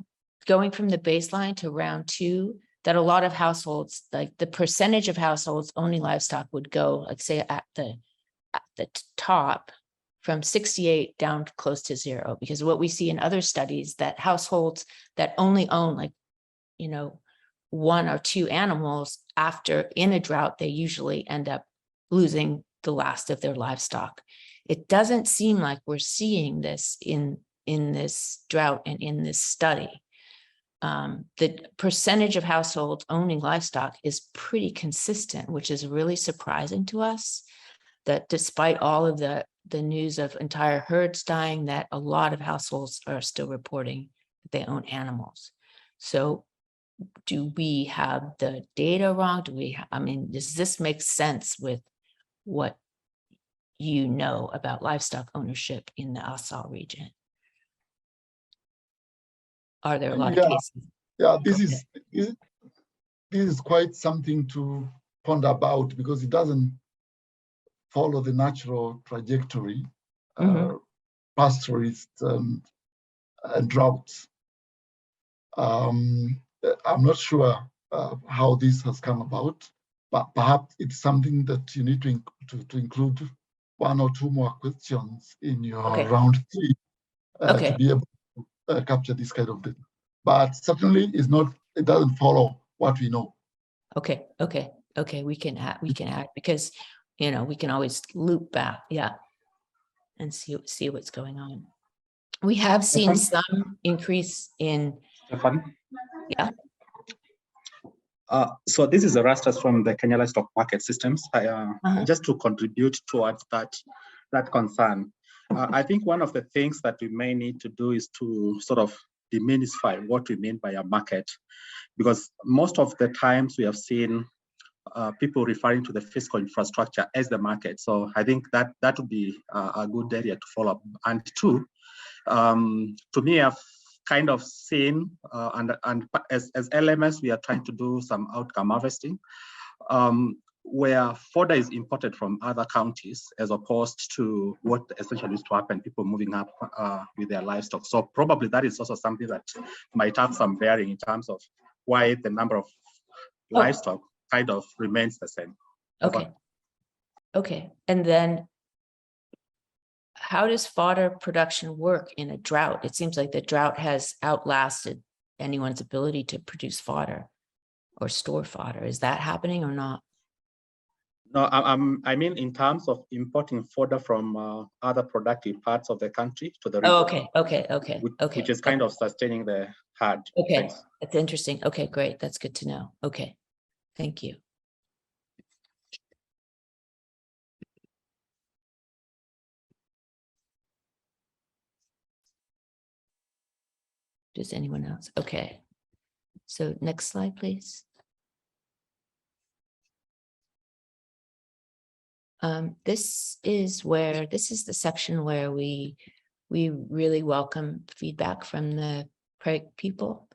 going from the baseline to round two, that a lot of households, like the percentage of households owning livestock would go, like say at the top, from 68 down close to zero. Because what we see in other studies, that households that only own one or two animals, after in a drought, they usually end up losing the last of their livestock. It doesn't seem like we're seeing this in this drought and in this study. The percentage of households owning livestock is pretty consistent, which is really surprising to us, that despite all of the news of entire herds dying, that a lot of households are still reporting that they own animals. So do we have the data wrong? I mean, does this make sense with what you know about livestock ownership in the Assal region? Are there a lot of cases? Yeah, this is quite something to ponder about, because it doesn't follow the natural trajectory, pastoralists and droughts. I'm not sure how this has come about, but perhaps it's something that you need to include one or two more questions in your round 3 to be able to capture this kind of data. But certainly it doesn't follow what we know. Okay. We can add because, we can always loop back. Yeah. And see what's going on. We have seen some increase in. Stefan? Yeah. So this is Erastus from the Kenya Livestock Market Systems. Just to contribute towards that concern, I think one of the things that we may need to do is to sort of demystify what we mean by a market, because most of the times we have seen people referring to the physical infrastructure as the market. So I think that would be a good area to follow up. And 2, to me, I've kind of seen, and as LMS, we are trying to do some outcome harvesting, where fodder is imported from other counties, as opposed to what essentially used to happen, people moving up with their livestock. So probably that is also something that might have some bearing in terms of why the number of livestock kind of remains the same. Okay. And then how does fodder production work in a drought? It seems like the drought has outlasted anyone's ability to produce fodder or store fodder. Is that happening or not? No, I mean in terms of importing fodder from other productive parts of the country to the region. Okay. Which is kind of sustaining the herd. Okay, Thanks. that's interesting. Okay, great. That's good to know. Okay, thank you. Does anyone else? Okay. So next slide, please. This is the section where we really welcome feedback from the PREG people.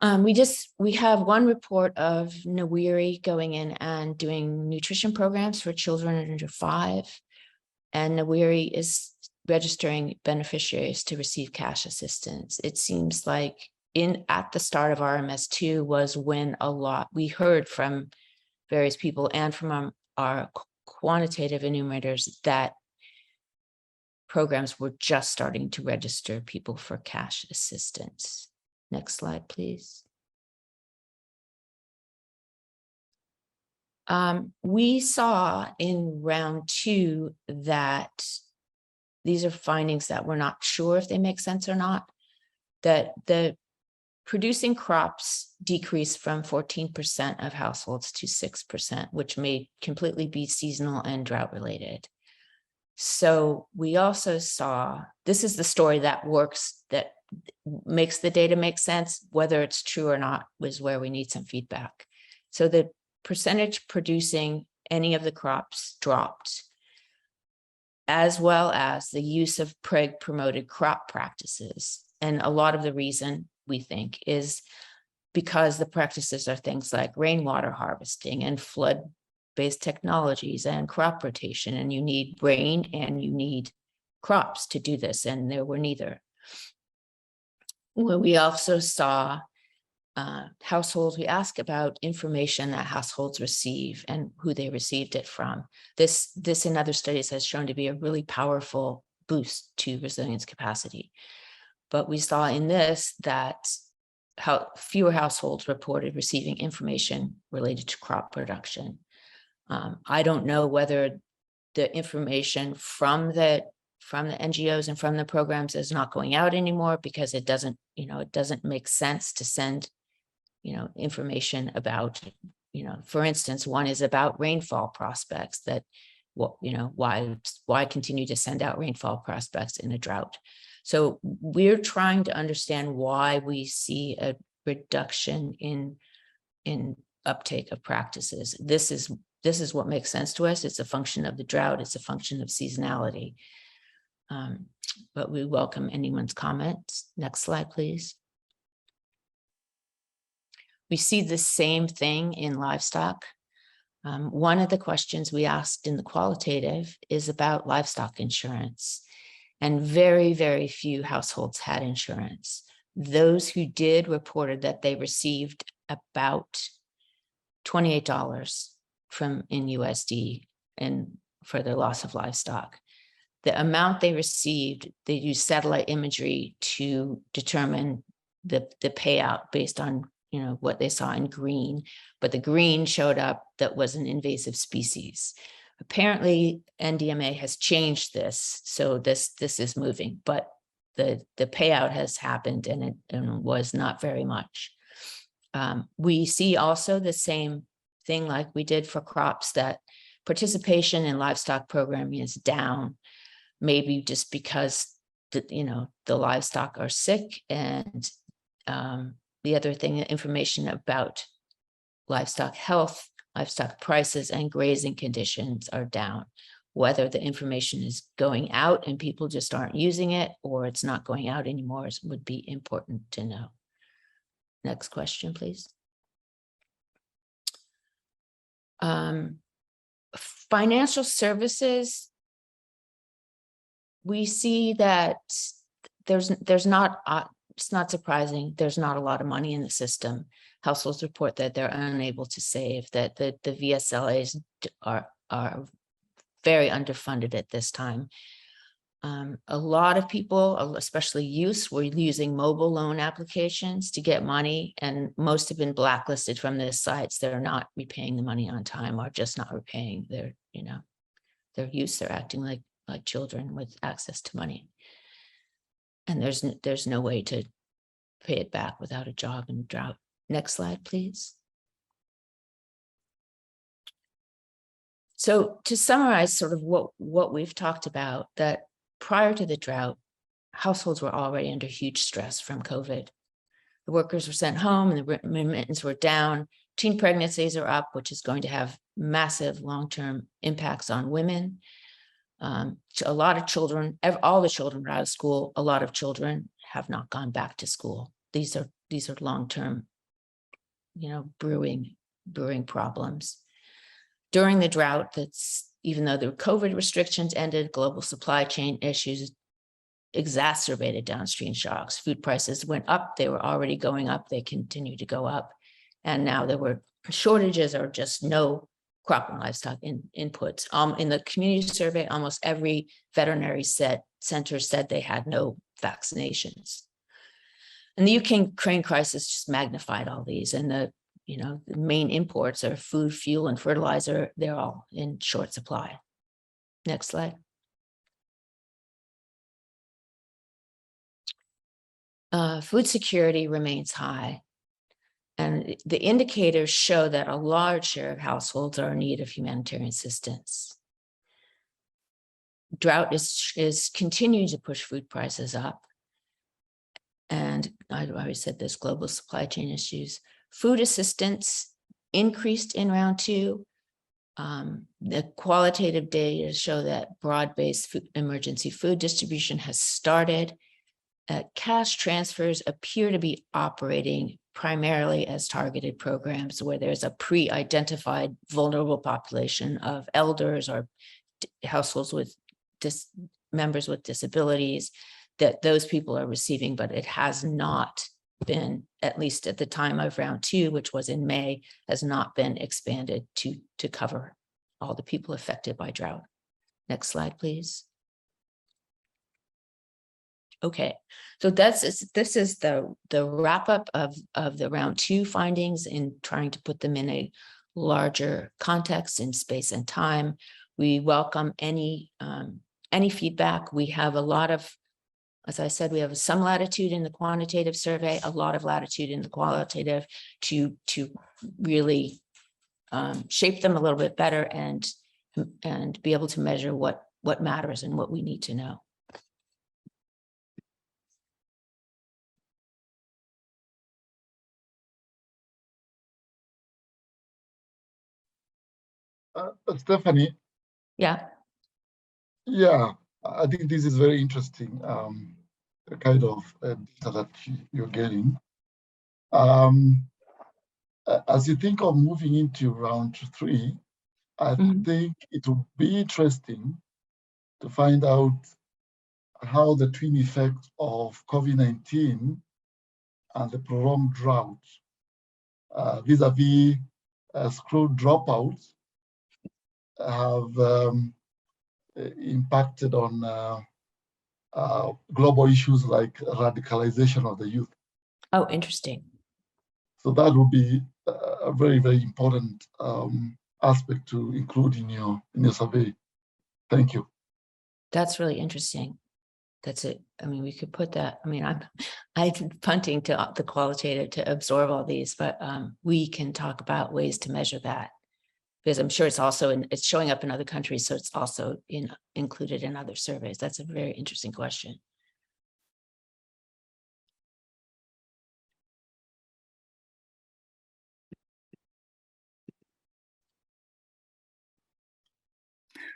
We have one report of Nawiri going in and doing nutrition programs for children under 5. And Nawiri is registering beneficiaries to receive cash assistance. It seems like at the start of RMS2 was when we heard from various people and from our quantitative enumerators that programs were just starting to register people for cash assistance. Next slide, please. We saw in round 2 that these are findings that we're not sure if they make sense or not, that the producing crops decreased from 14% of households to 6%, which may completely be seasonal and drought related. So we also saw, this is the story that works, that makes the data make sense. Whether it's true or not was where we need some feedback. So the percentage producing any of the crops dropped, as well as the use of PREG promoted crop practices. And a lot of the reason, we think, is because the practices are things like rainwater harvesting and flood-based technologies and crop rotation, and you need rain and you need crops to do this, and there were neither. Well, we also saw households, we ask about information that households receive and who they received it from. This in other studies has shown to be a really powerful boost to resilience capacity. But we saw in this that fewer households reported receiving information related to crop production. I don't know whether the information from the NGOs and from the programs is not going out anymore because it doesn't make sense to send information about, for instance, one is about rainfall prospects, that why continue to send out rainfall prospects in a drought. So we're trying to understand why we see reduction in uptake of practices. This is what makes sense to us. It's a function of the drought. It's a function of seasonality. But we welcome anyone's comments. Next slide, please. We see the same thing in livestock. One of the questions we asked in the qualitative is about livestock insurance, and very, very few households had insurance. Those who did reported that they received about $28 in USD and for their loss of livestock. The amount they received, they used satellite imagery to determine the payout based on what they saw in green, but the green showed up that was an invasive species. Apparently NDMA has changed this, so this is moving, but the payout has happened and it was not very much. We see also the same thing like we did for crops, that participation in livestock programming is down, maybe just because the livestock are sick, and the other thing, information about livestock health, livestock prices, and grazing conditions are down. Whether the information is going out and people just aren't using it, or it's not going out anymore, would be important to know. Next question, please. Financial services, we see that there's not, it's not surprising, there's not a lot of money in the system. Households report that they're unable to save, that the VSLAs are very underfunded at this time. A lot of people, especially youth, were using mobile loan applications to get money, and most have been blacklisted from the sites. They're not repaying the money on time, or just not repaying their use. They're acting like children with access to money. And there's no way to pay it back without a job and drought. Next slide, please. So to summarize sort of what we've talked about, that prior to the drought, households were already under huge stress from COVID. The workers were sent home and the remittance were down. Teen pregnancies are up, which is going to have massive long-term impacts on women. A lot of children, all the children are out of school. A lot of children have not gone back to school. These are long-term, brewing problems. During the drought, even though the COVID restrictions ended, global supply chain issues exacerbated downstream shocks. Food prices went up. They were already going up. They continue to go up. And now there were shortages or just no crop and livestock inputs. In the community survey, almost every veterinary center said they had no vaccinations. And the Ukraine crisis just magnified all these. And the main imports are food, fuel, and fertilizer. They're all in short supply. Next slide. Food security remains high. And the indicators show that a large share of households are in need of humanitarian assistance. Drought is continuing to push food prices up. And I already said this, global supply chain issues. Food assistance increased in round 2. The qualitative data show that broad-based emergency food distribution has started. Cash transfers appear to be operating primarily as targeted programs where there's a pre-identified vulnerable population of elders or households with members with disabilities that those people are receiving, but it has not been, at least at the time of round 2, which was in May, has not been expanded to cover all the people affected by drought. Next slide, please. Okay, so this is the wrap up of the round 2 findings in trying to put them in a larger context in space and time. We welcome any feedback. We have a lot of, as I said, we have some latitude in the quantitative survey, a lot of latitude in the qualitative to really shape them a little bit better and be able to measure what matters and what we need to know. Stephanie, Yeah. yeah, I think this is very interesting, the kind of data that you're getting. As you think of moving into round 3, I think it will be interesting to find out how the twin effect of COVID-19 and the prolonged drought vis-a-vis school dropouts have impacted on global issues like radicalization of the youth. Oh, interesting. So that would be a very, very important aspect to include in your survey. Thank you. That's really interesting. That's it. I mean, we could put that. I mean, I'm punting to the qualitative to absorb all these, but we can talk about ways to measure that, because I'm sure it's also it's showing up in other countries, so it's also included in other surveys. That's a very interesting question.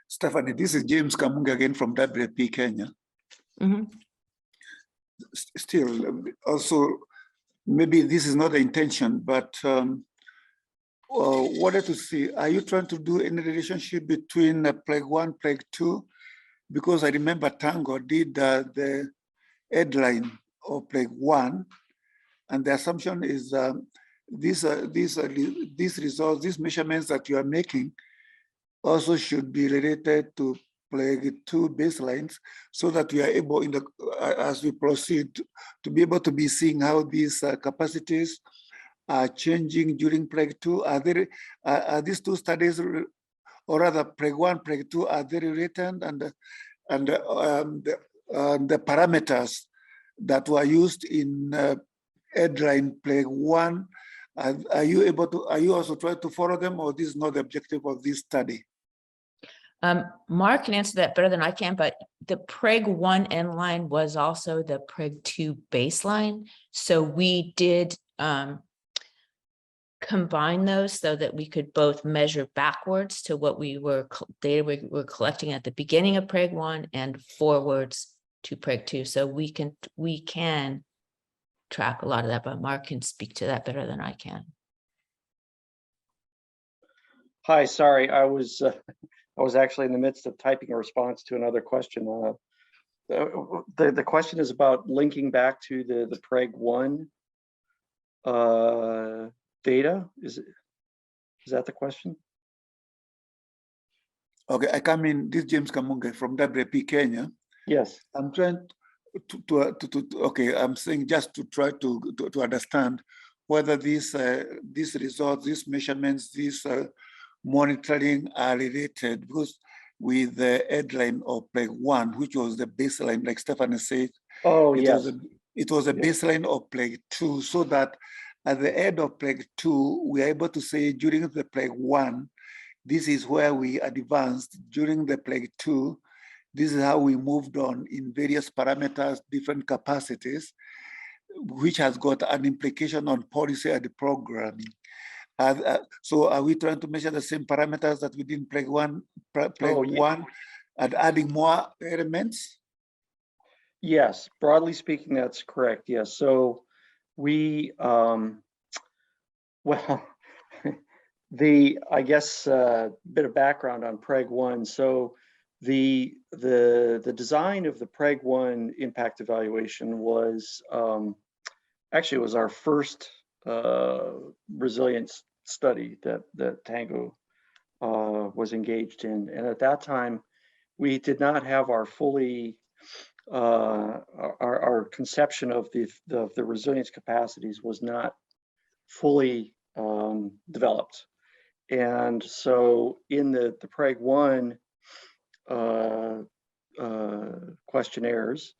Stephanie, this is James Kamunga again from WP Kenya. Still, also, maybe this is not the intention, but wanted to see, are you trying to do any relationship between PREG 1, PREG 2? Because I remember Tango did the headline of PREG 1, and the assumption is these results, these measurements that you are making also should be related to PREG 2 baselines, so that we are able, as we proceed, to be able to be seeing how these capacities are changing during PREG 2. Are these two studies, or rather PREG 1, PREG 2, are they related? And the parameters that were used in headline PREG 1, are you also trying to follow them, or this is not the objective of this study? Mark can answer that better than I can, but the PREG 1 end line was also the PREG 2 baseline. So we did combine those so that we could both measure backwards to what data we were collecting at the beginning of PREG 1 and forwards to PREG 2. So we can track a lot of that, but Mark can speak to that better than I can. Hi, sorry, I was actually in the midst of typing a response to another question. The question is about linking back to the PREG 1 data. Is that the question? Okay, I come in. This is James Kamunga from WP Kenya. Yes. I'm trying okay, I'm saying just to try to understand whether these results, these measurements, these monitoring are related, because with the headline of PREG 1, which was the baseline, like Stephanie said. Oh, yes. It was a baseline of PREG 2, so that at the end of PREG 2, we are able to say during the PREG 1, this is where we advanced. During the PREG 2, this is how we moved on in various parameters, different capacities, which has got an implication on policy and programming. So are we trying to measure the same parameters that we did in PREG 1, one, and adding more elements? Yes, broadly speaking, that's correct. Yes. So we, well, I guess bit of background on PREG 1. So the design of the PREG 1 impact evaluation was actually it was our first resilience study that Tango was engaged in, and at that time we did not have our fully our conception of the resilience capacities was not fully developed. And so in the PREG 1 questionnaires,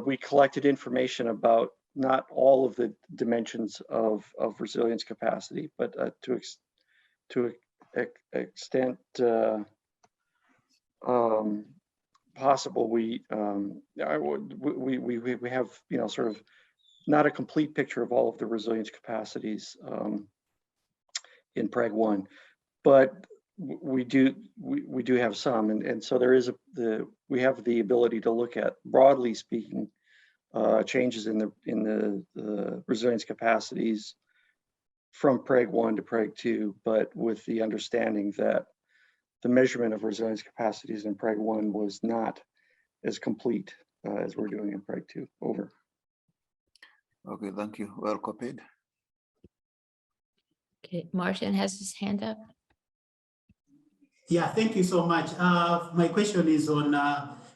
we collected information about not all of the dimensions of resilience capacity, but to extent possible, we have, you know, sort of not a complete picture of all of the resilience capacities in PREG 1, but we do have some, and so there is we have the ability to look at, broadly speaking, changes in the resilience capacities from PREG 1 to PREG 2, but with the understanding that the measurement of resilience capacities in PREG 1 was not as complete as we're doing in PREG 2. Over. Okay, thank you. Well copied. Okay, Martin has his hand up. Yeah, thank you so much. My question is on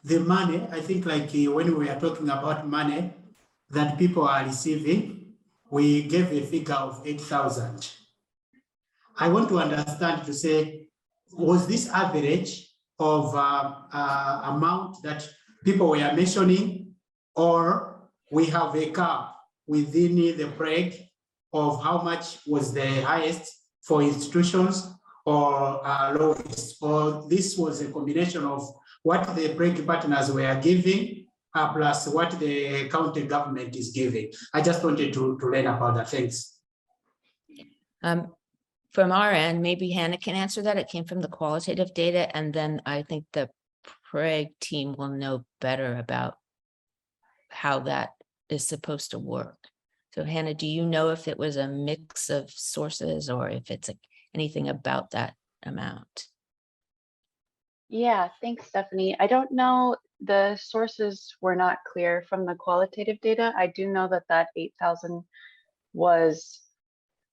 the money. I think like when we are talking about money that people are receiving, we gave a figure of 8,000. I want to understand to say, was this average of amount that people were mentioning, or we have a cap within the PREG of how much was the highest for institutions or lowest, or this was a combination of what the PREG partners were giving plus what the county government is giving? I just wanted to learn about that. Thanks. From our end, maybe Hannah can answer that. It came from the qualitative data, and then I think the PREG team will know better about how that is supposed to work. So Hannah, do you know if it was a mix of sources or if it's anything about that amount? Yeah, thanks, Stephanie. I don't know, the sources were not clear from the qualitative data. I do know that that 8,000 was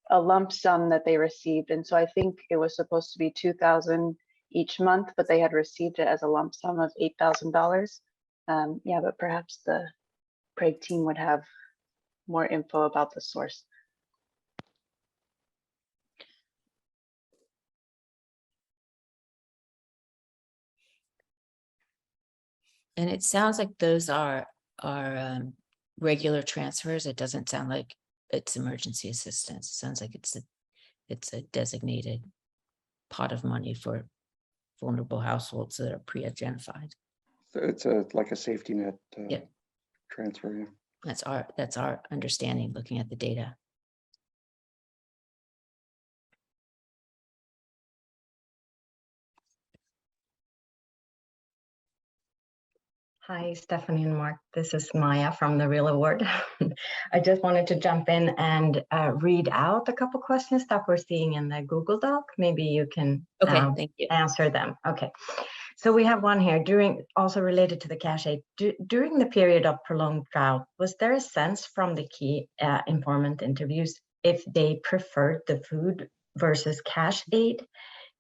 a lump sum that they received. And so I think it was supposed to be 2,000 each month, but they had received it as a lump sum of $8,000. Yeah, but perhaps the PREG team would have more info about the source. And it sounds like those are regular transfers. It doesn't sound like it's emergency assistance. It sounds like it's a designated pot of money for vulnerable households that are pre-identified. So it's like a safety net transfer. Yeah. That's our understanding looking at the data. Hi, Stephanie and Mark. This is Maya from the Real Award. I just wanted to jump in and read out a couple questions that we're seeing in the Google Doc. Maybe you can thank you. Answer them. Okay. So we have one here, also related to the cash aid. During the period of prolonged drought, was there a sense from the key informant interviews if they preferred the food versus cash aid?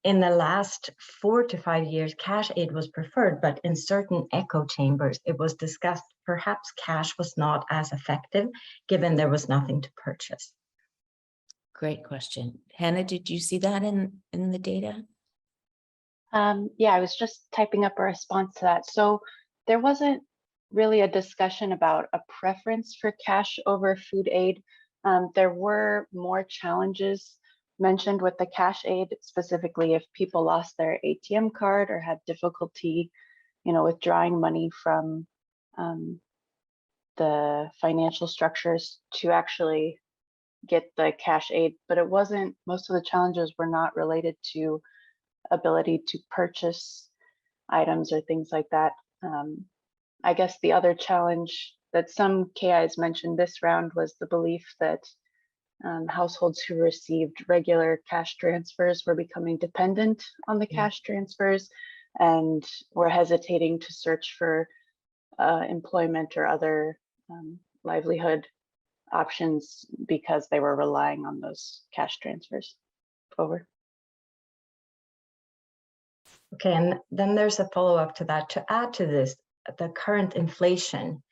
In the last 4 to 5 years, cash aid was preferred, but in certain echo chambers, it was discussed perhaps cash was not as effective given there was nothing to purchase. Great question. Hannah, did you see that in the data? Yeah, I was just typing up a response to that. So there wasn't really a discussion about a preference for cash over food aid. There were more challenges mentioned with the cash aid, specifically if people lost their ATM card or had difficulty, withdrawing money from the financial structures to actually get the cash aid. But it wasn't, most of the challenges were not related to ability to purchase items or things like that. I guess the other challenge that some KIs mentioned this round was the belief that households who received regular cash transfers were becoming dependent on the cash transfers and were hesitating to search for employment or other livelihood options because they were relying on those cash transfers. Over. Okay, and then there's a follow-up to that. To add to this, the current inflation,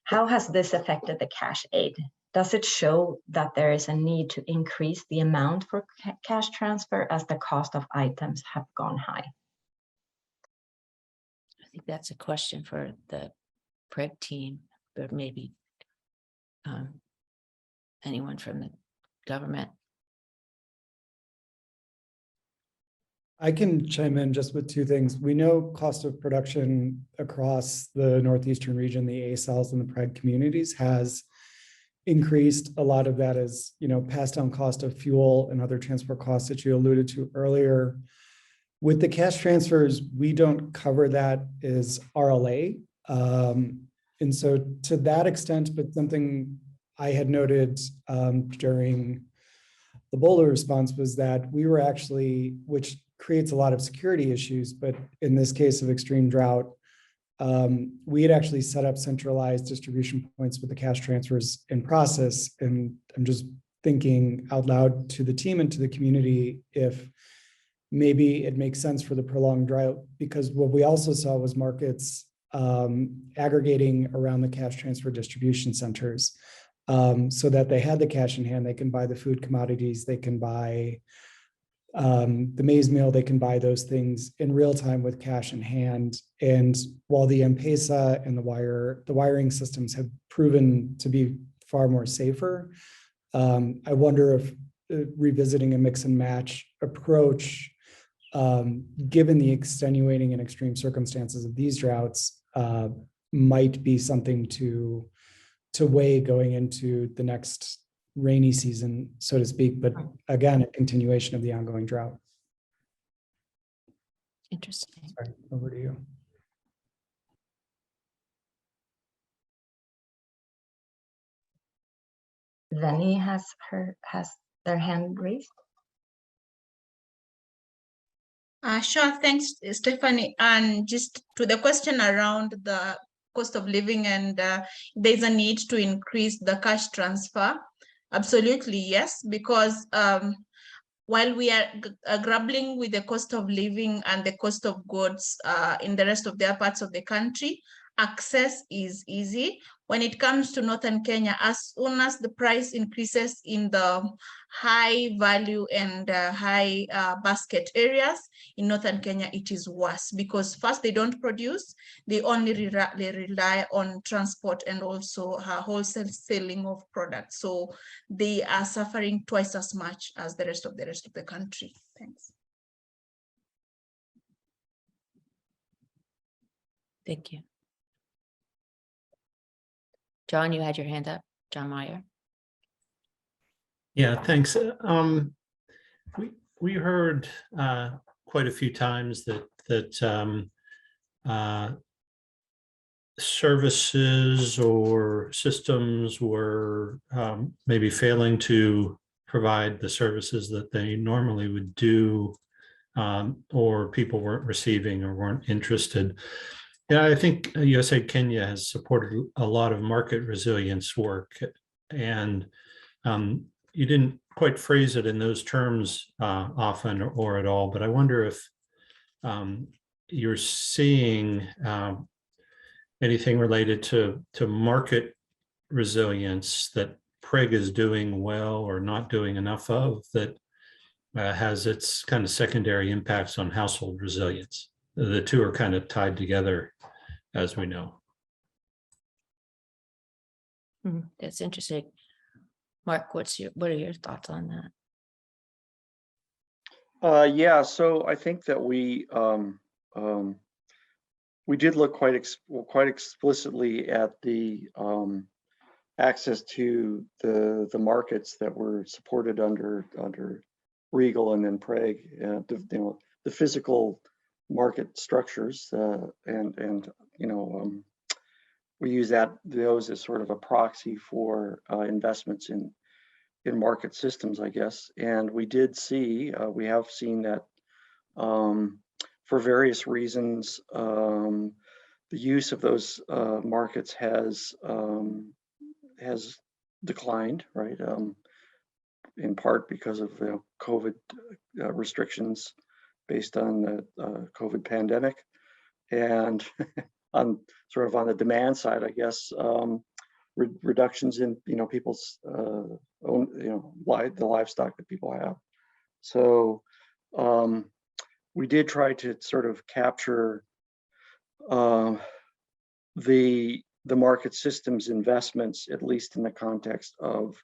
how has this affected the cash aid? Does it show that there is a need to increase the amount for cash transfer as the cost of items have gone high? I think that's a question for the PREG team, but maybe anyone from the government. I can chime in just with two things. We know cost of production across the Northeastern region, the ASALs and the PREG communities has increased. A lot of that is, passed down cost of fuel and other transport costs that you alluded to earlier. With the cash transfers, we don't cover that as RLA. And so to that extent, but something I had noted during the Ebola response was that we were actually, which creates a lot of security issues, but in this case of extreme drought, we had actually set up centralized distribution points with the cash transfers in process. And I'm just thinking out loud to the team and to the community if maybe it makes sense for the prolonged drought, because what we also saw was markets aggregating around the cash transfer distribution centers so that they had the cash in hand. They can buy the food commodities, they can buy the maize meal, they can buy those things in real time with cash in hand. And while the M-Pesa and the wiring systems have proven to be far more safer, I wonder if revisiting a mix and match approach, given the extenuating and extreme circumstances of these droughts, might be something to weigh going into the next rainy season, so to speak, but again, a continuation of the ongoing drought. Interesting. Sorry, over to you. Lenny has their hand raised. Sure, thanks, Stephanie. And just to the question around the cost of living and there's a need to increase the cash transfer. Absolutely, yes, because while we are grappling with the cost of living and the cost of goods in the rest of the parts of the country, access is easy. When it comes to Northern Kenya, as soon as the price increases in the high value and high basket areas in Northern Kenya, it is worse because first they don't produce, they only rely on transport and also wholesale selling of products. So they are suffering twice as much as the rest of the country. Thanks. Thank you. John, you had your hand up. John Meyer. Yeah, thanks. We heard quite a few times that services or systems were maybe failing to provide the services that they normally would do, or people weren't receiving or weren't interested. Yeah, I think USA Kenya has supported a lot of market resilience work, and you didn't quite phrase it in those terms often or at all, but I wonder if you're seeing anything related to market resilience that PREG is doing well or not doing enough of that has its kind of secondary impacts on household resilience. The two are kind of tied together, as we know. That's interesting. Mark, what are your thoughts on that? Yeah, so I think that we did look quite explicitly at the access to the markets that were supported under Regal and then PREG, the physical market structures, and we use those as sort of a proxy for investments in market systems, I guess. And we have seen that for various reasons, the use of those markets has declined, right? In part because of COVID restrictions based on the COVID pandemic, and on the demand side, I guess, reductions in people's own the livestock that people have. So we did try to sort of capture the market systems investments, at least in the context of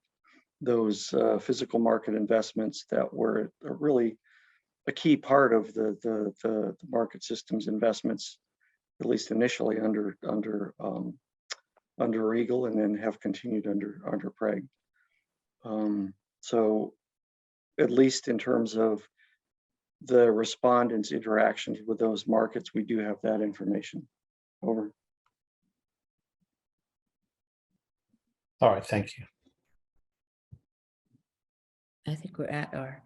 those physical market investments that were really a key part of the market systems investments, at least initially under Regal, and then have continued under PREG. So at least in terms of the respondents' interactions with those markets, we do have that information. Over. All right, thank you. I think we're at our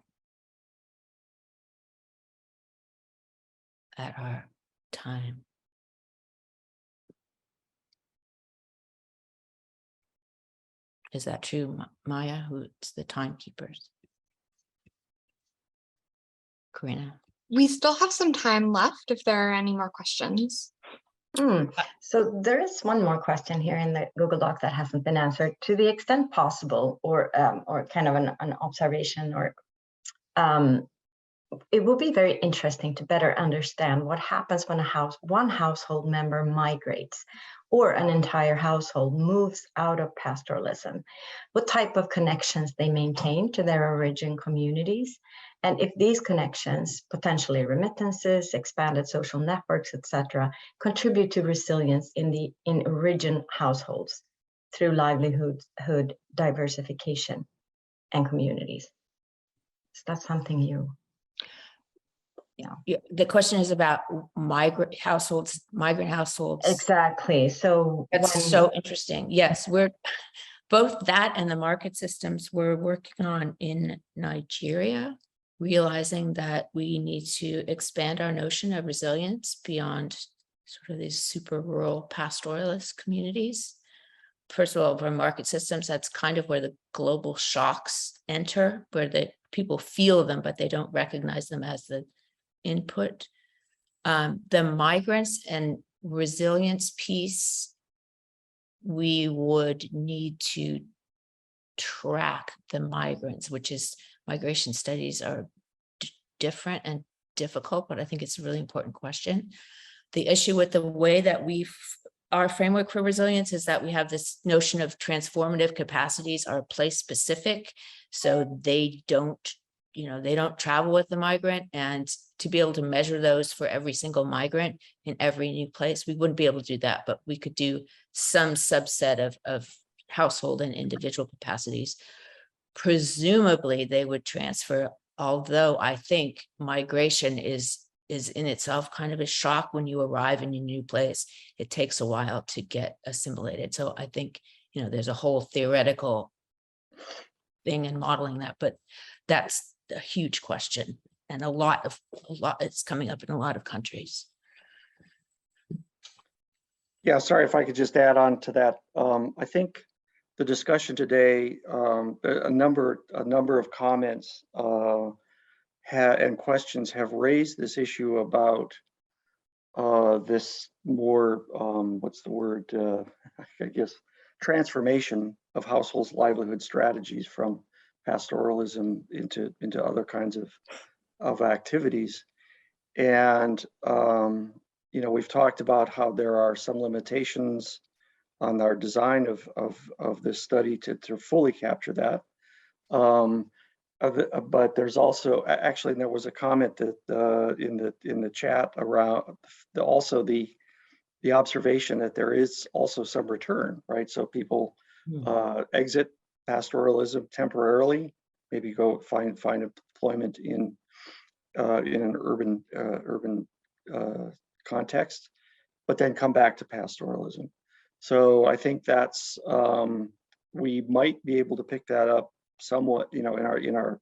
time. Is that true, Maya, who's the timekeepers? Karina? We still have some time left if there are any more questions. So there is one more question here in the Google Doc that hasn't been answered. To the extent possible, or kind of an observation, or it will be very interesting to better understand what happens when one household member migrates, or an entire household moves out of pastoralism, what type of connections they maintain to their origin communities, and if these connections, potentially remittances, expanded social networks, etc., contribute to resilience in origin households through livelihood diversification and communities. So that's something you. Yeah, the question is about migrant households. Exactly. So that's so interesting. Yes, we're both that and the market systems we're working on in Nigeria, realizing that we need to expand our notion of resilience beyond sort of these super rural pastoralist communities. First of all, for market systems, that's kind of where the global shocks enter, where the people feel them, but they don't recognize them as the input. The migrants and resilience piece, we would need to track the migrants, which is migration studies are different and difficult, but I think it's a really important question. The issue with the way that our framework for resilience is that we have this notion of transformative capacities are place specific, so they don't travel with the migrant, and to be able to measure those for every single migrant in every new place, we wouldn't be able to do that, but we could do some subset of household and individual capacities. Presumably they would transfer, although I think migration is in itself kind of a shock when you arrive in a new place. It takes a while to get assimilated. So I think, there's a whole theoretical thing in modeling that, but that's a huge question. And a lot it's coming up in a lot of countries. Yeah, sorry if I could just add on to that. I think the discussion today, a number of comments and questions have raised this issue about this more, what's the word, I guess, transformation of households' livelihood strategies from pastoralism into other kinds of activities. And, we've talked about how there are some limitations on our design of this study to fully capture that. But there's also, actually, there was a comment that in the chat around also the observation that there is also some return, right? So people exit pastoralism temporarily, maybe go find employment in an urban context, but then come back to pastoralism. So I think that's we might be able to pick that up somewhat, in our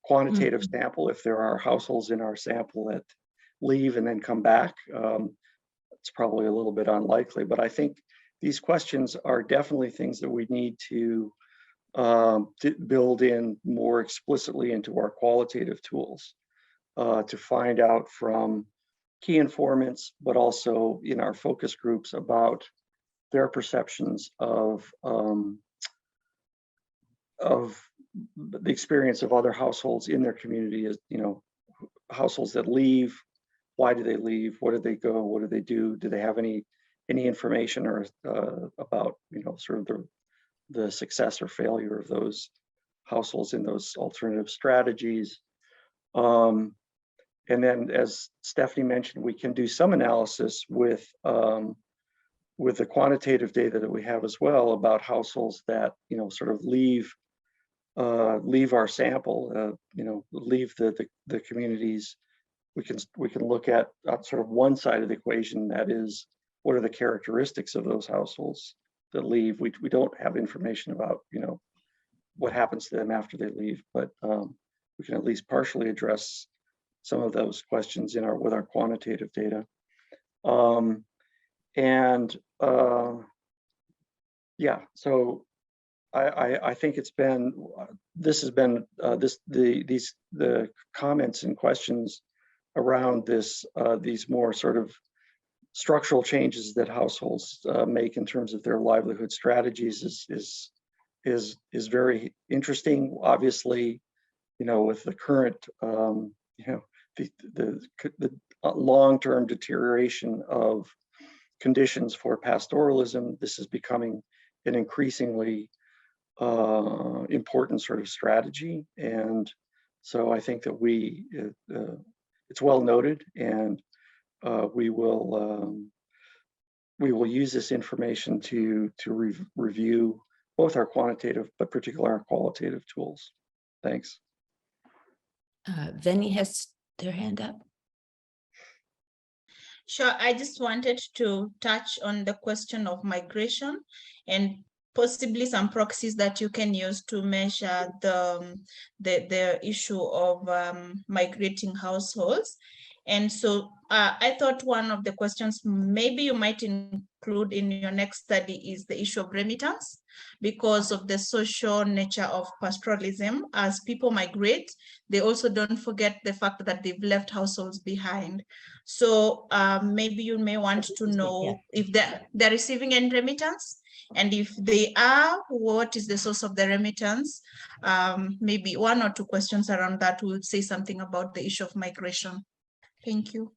quantitative sample. If there are households in our sample that leave and then come back, it's probably a little bit unlikely. But I think these questions are definitely things that we need to build in more explicitly into our qualitative tools to find out from key informants, but also in our focus groups about their perceptions of the experience of other households in their community, as households that leave. Why do they leave? Where do they go? What do they do? Do they have any information or about sort of the success or failure of those households in those alternative strategies? And then, as Stephanie mentioned, we can do some analysis with the quantitative data that we have as well about households that sort of leave leave our sample, leave the communities. We can look at sort of one side of the equation, that is, what are the characteristics of those households that leave. We don't have information about what happens to them after they leave, but we can at least partially address some of those questions with our quantitative data. Yeah, so I think it's been the comments and questions around these more sort of structural changes that households make in terms of their livelihood strategies is very interesting. Obviously, with the current the long-term deterioration of conditions for pastoralism, this is becoming an increasingly important sort of strategy. And so I think that it's well noted, and we will use this information to review both our quantitative, but particularly our qualitative tools. Thanks. Venny has their hand up. Sure, I just wanted to touch on the question of migration and possibly some proxies that you can use to measure the issue of migrating households. And so I thought one of the questions maybe you might include in your next study is the issue of remittance, because of the social nature of pastoralism. As people migrate, they also don't forget the fact that they've left households behind. So maybe you may want to know if they're receiving any remittance, and if they are, what is the source of the remittance? Maybe 1 or 2 questions around that will say something about the issue of migration. Thank you.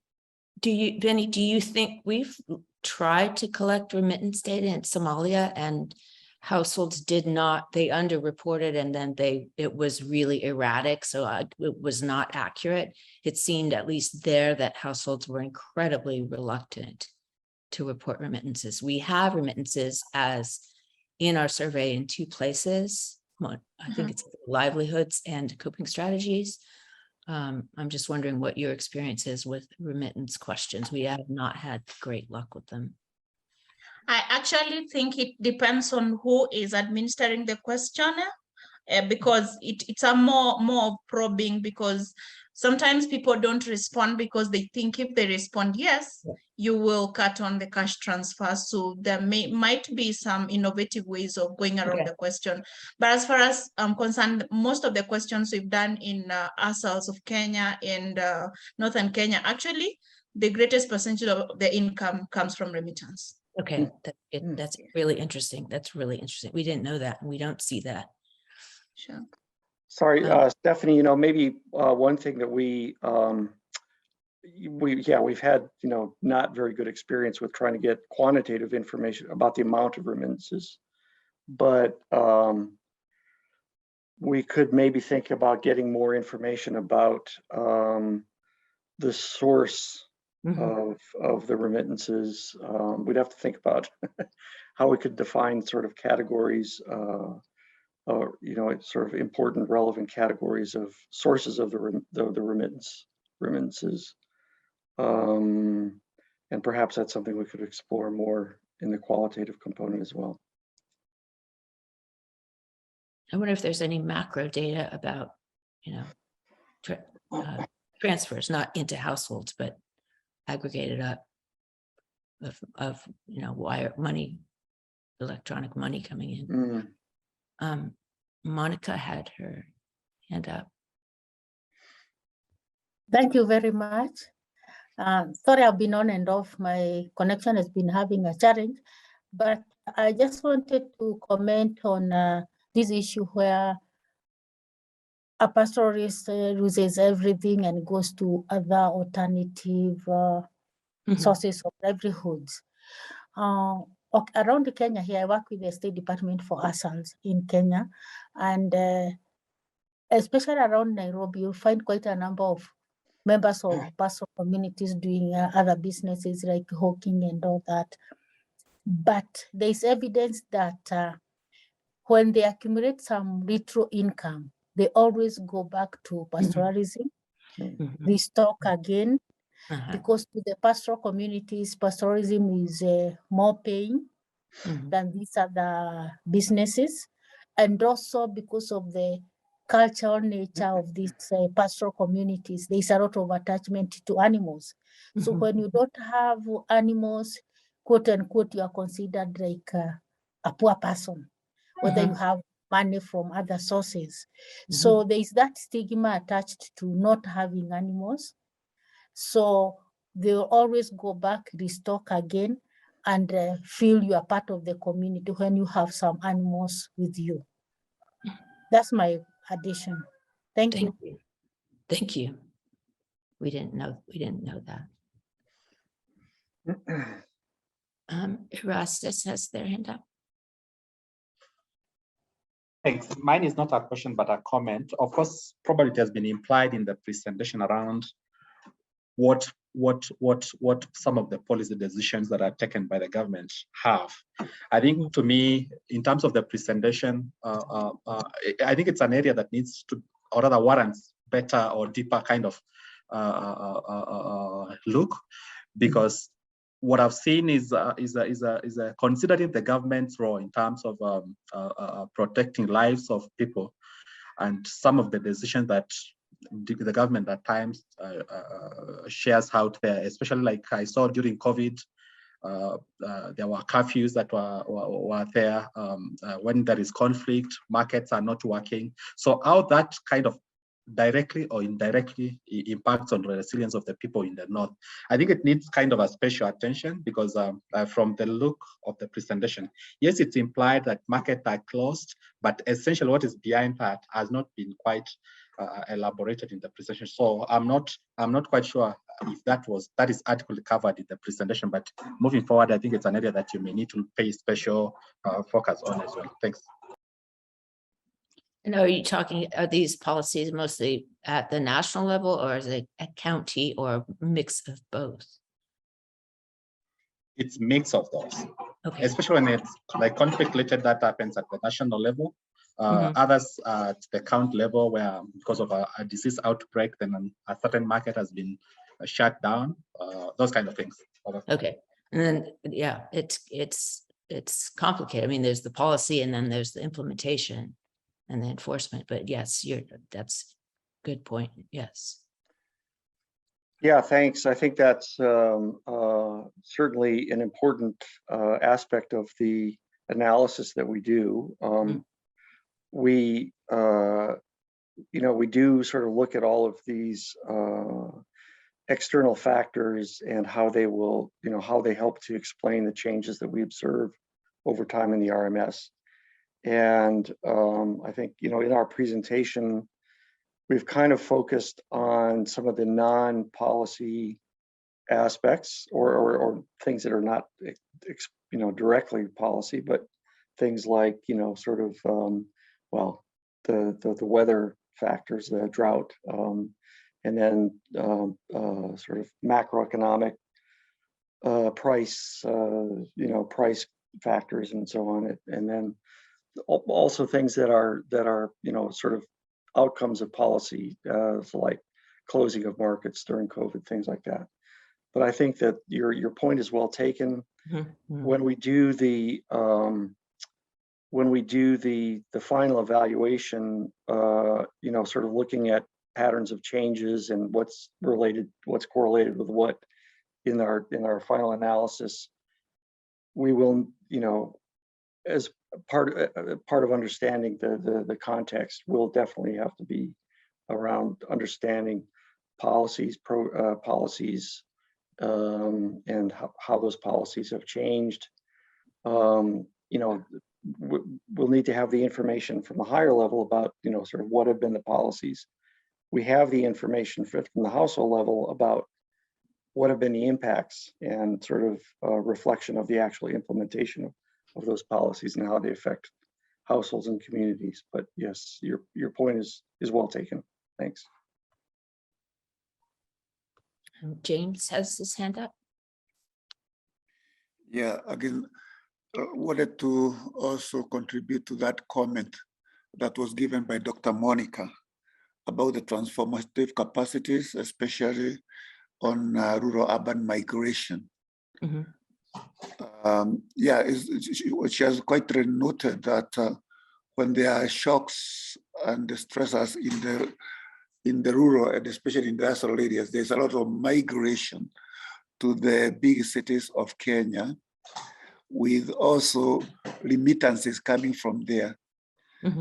Venny, do you think we've tried to collect remittance data in Somalia, and households did not, they underreported, and then it was really erratic, so it was not accurate? It seemed, at least there, that households were incredibly reluctant to report remittances. We have remittances as in our survey in 2 places. I think it's livelihoods and coping strategies. I'm just wondering what your experience is with remittance questions. We have not had great luck with them. I actually think it depends on who is administering the questionnaire, because it's a more probing, because sometimes people don't respond because they think if they respond yes, you will cut on the cash transfer. So there might be some innovative ways of going around the question. But as far as I'm concerned, most of the questions we've done in ourselves of Kenya and Northern Kenya, actually, the greatest percentage of the income comes from remittance. Okay, that's really interesting. That's really interesting. We didn't know that, and we don't see that. Sure. Sorry, Stephanie, maybe one thing that we've had, not very good experience with trying to get quantitative information about the amount of remittances, but we could maybe think about getting more information about the source of the remittances. We'd have to think about how we could define sort of categories, sort of important, relevant categories of sources of the remittances. And perhaps that's something we could explore more in the qualitative component as well. I wonder if there's any macro data about, transfers, not into households, but aggregated up of wire money, electronic money coming in. Monica had her hand up. Thank you very much. Sorry, I've been on and off. My connection has been having a challenge, but I just wanted to comment on this issue where a pastoralist loses everything and goes to other alternative sources of livelihoods. Around Kenya here, I work with the State Department for ASALs in Kenya, and especially around Nairobi, you'll find quite a number of members of pastoral communities doing other businesses like hawking and all that. But there's evidence that when they accumulate some little income, they always go back to pastoralism, restock again, because to the pastoral communities, pastoralism is more paying than these other businesses. And also because of the cultural nature of these pastoral communities, there's a lot of attachment to animals. So when you don't have animals, quote unquote, you are considered like a poor person, whether you have money from other sources. So there is that stigma attached to not having animals. So they will always go back, restock again, and feel you are part of the community when you have some animals with you. That's my addition. Thank you. Thank you. We didn't know that. Erastus has their hand up. Thanks. Mine is not a question, but a comment. Of course, probably it has been implied in the presentation around what some of the policy decisions that are taken by the government have. I think to me, in terms of the presentation, I think it's an area that needs to, or rather warrants better or deeper kind of look, because what I've seen is considering the government's role in terms of protecting lives of people, and some of the decisions that the government at times shares out there, especially like I saw during COVID, there were curfews that were there. When there is conflict, markets are not working. So how that kind of directly or indirectly impacts on the resilience of the people in the north, I think it needs kind of a special attention, because from the look of the presentation, yes, it's implied that markets are closed, but essentially what is behind that has not been quite elaborated in the presentation. So I'm not quite sure if that is adequately covered in the presentation, but moving forward, I think it's an area that you may need to pay special focus on as well. Thanks. And are you talking, are these policies mostly at the national level, or is it a county, or a mix of both? It's a mix of those. Okay. Especially when it's like conflict related, that happens at the national level. Others at the county level, where because of a disease outbreak, then a certain market has been shut down. Those kind of things. Okay, and then yeah, it's complicated. I mean, there's the policy, and then there's the implementation and the enforcement. But yes, that's a good point. Yes. Yeah, thanks. I think that's certainly an important aspect of the analysis that we do. We we do sort of look at all of these external factors and how they will, how they help to explain the changes that we observe over time in the RMS. And I think, in our presentation, we've kind of focused on some of the non-policy aspects or things that are not, directly policy, but things like, sort of, the weather factors, the drought, and then sort of macroeconomic price, price factors and so on. And then also things that are sort of outcomes of policy, so like closing of markets during COVID, things like that. But I think that your point is well taken. When we do the final evaluation, sort of looking at patterns of changes and what's correlated with what in our final analysis, we will, as part of understanding the context, will definitely have to be around understanding policies, and how those policies have changed. We'll need to have the information from a higher level about, sort of what have been the policies. We have the information from the household level about what have been the impacts and sort of reflection of the actual implementation of those policies and how they affect households and communities. But yes, your point is well taken. Thanks. James has his hand up. Yeah, again, wanted to also contribute to that comment that was given by Dr. Monica about the transformative capacities, especially on rural-urban migration. Yeah, she has quite noted that when there are shocks and stressors in the rural and especially industrial areas, there's a lot of migration to the big cities of Kenya, with also remittances coming from there.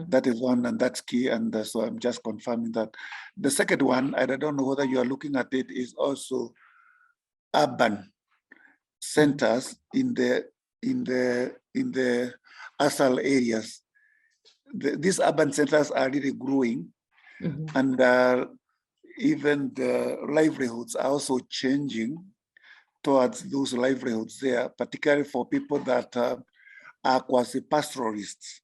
That is one, and that's key. And so I'm just confirming that. The second one, and I don't know whether you are looking at it, is also urban centers in the ASAL areas. These urban centers are really growing, and even the livelihoods are also changing towards those livelihoods there, particularly for people that are quasi-pastoralists.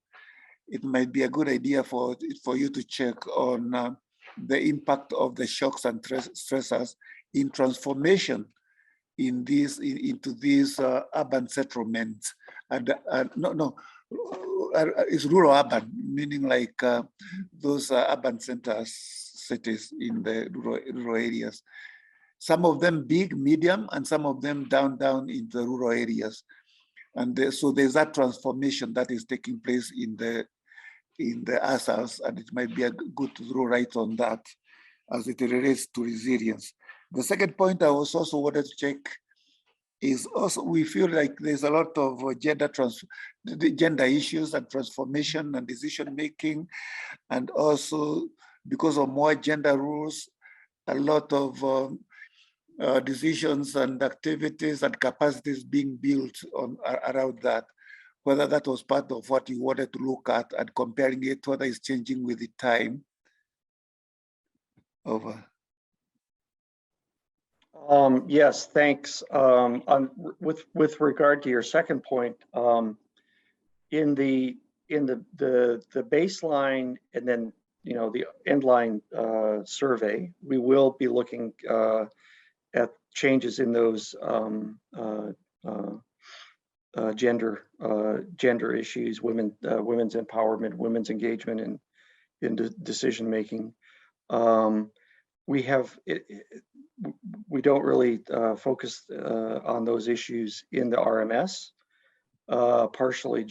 It might be a good idea for you to check on the impact of the shocks and stressors in transformation into these urban settlements. And it's rural urban, meaning like those urban centers, cities in the rural areas. Some of them big, medium, and some of them down in the rural areas. And so there's that transformation that is taking place in the ASALs, and it might be good to throw right on that as it relates to resilience. The second point I was also wanted to check is also we feel like there's a lot of gender issues and transformation and decision making, and also because of more gender rules, a lot of decisions and activities and capacities being built around that. Whether that was part of what you wanted to look at and comparing it, whether it's changing with the time. Over. Yes, thanks. With regard to your second point, in the baseline and then the endline survey, we will be looking at changes in those gender issues, women's empowerment, women's engagement in decision making. We don't really focus on those issues in the RMS, partially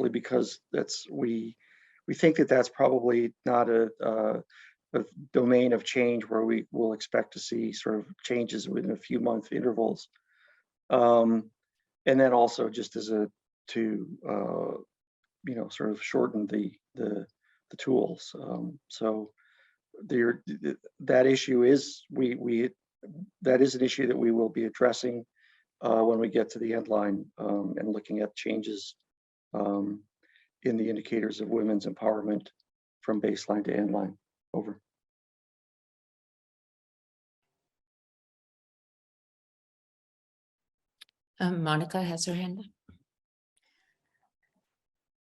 because we think that that's probably not a domain of change where we will expect to see sort of changes within a few month intervals. And then also just as to sort of shorten the tools. So that issue is that is an issue that we will be addressing when we get to the end line and looking at changes in the indicators of women's empowerment from baseline to end line. Over. Monica has her hand up.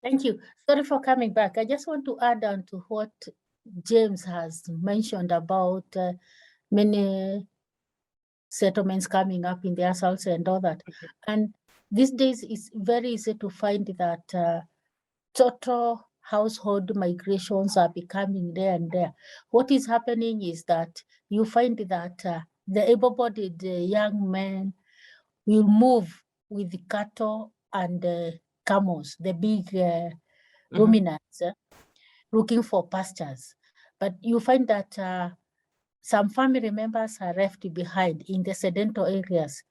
Thank you. Sorry for coming back. I just want to add on to what James has mentioned about many settlements coming up in the ASALs and all that. And these days it's very easy to find that total household migrations are becoming there and there. What is happening is that you find that the able-bodied young men will move with the cattle and camels, the big ruminants, looking for pastures. But you find that some family members are left behind in the sedentary areas.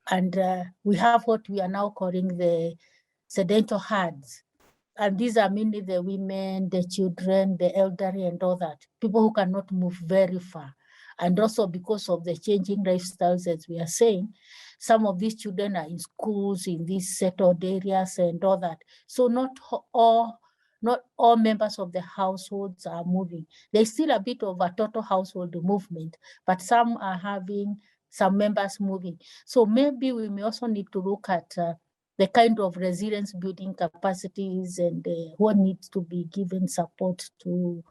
And we have what we are now calling the sedentary herds. And these are mainly the women, the children, the elderly, and all that, people who cannot move very far. And also because of the changing lifestyles, as we are saying, some of these children are in schools in these settled areas and all that. So not all members of the households are moving. There's still a bit of a total household movement, but some are having some members moving. So maybe we may also need to look at the kind of resilience building capacities and what needs to be given support to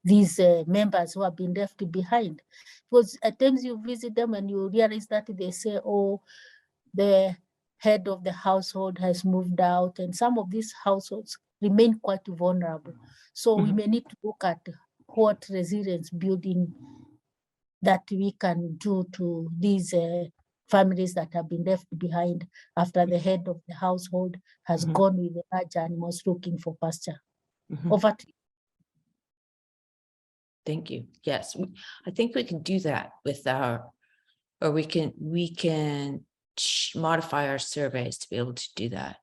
these members who have been left behind. Because at times you visit them and you realize that they say, oh, the head of the household has moved out, and some of these households remain quite vulnerable. So we may need to look at what resilience building that we can do to these families that have been left behind after the head of the household has gone with the large animals looking for pasture. Over to you. Thank you. Yes, I think we can do that with our, or we can modify our surveys to be able to do that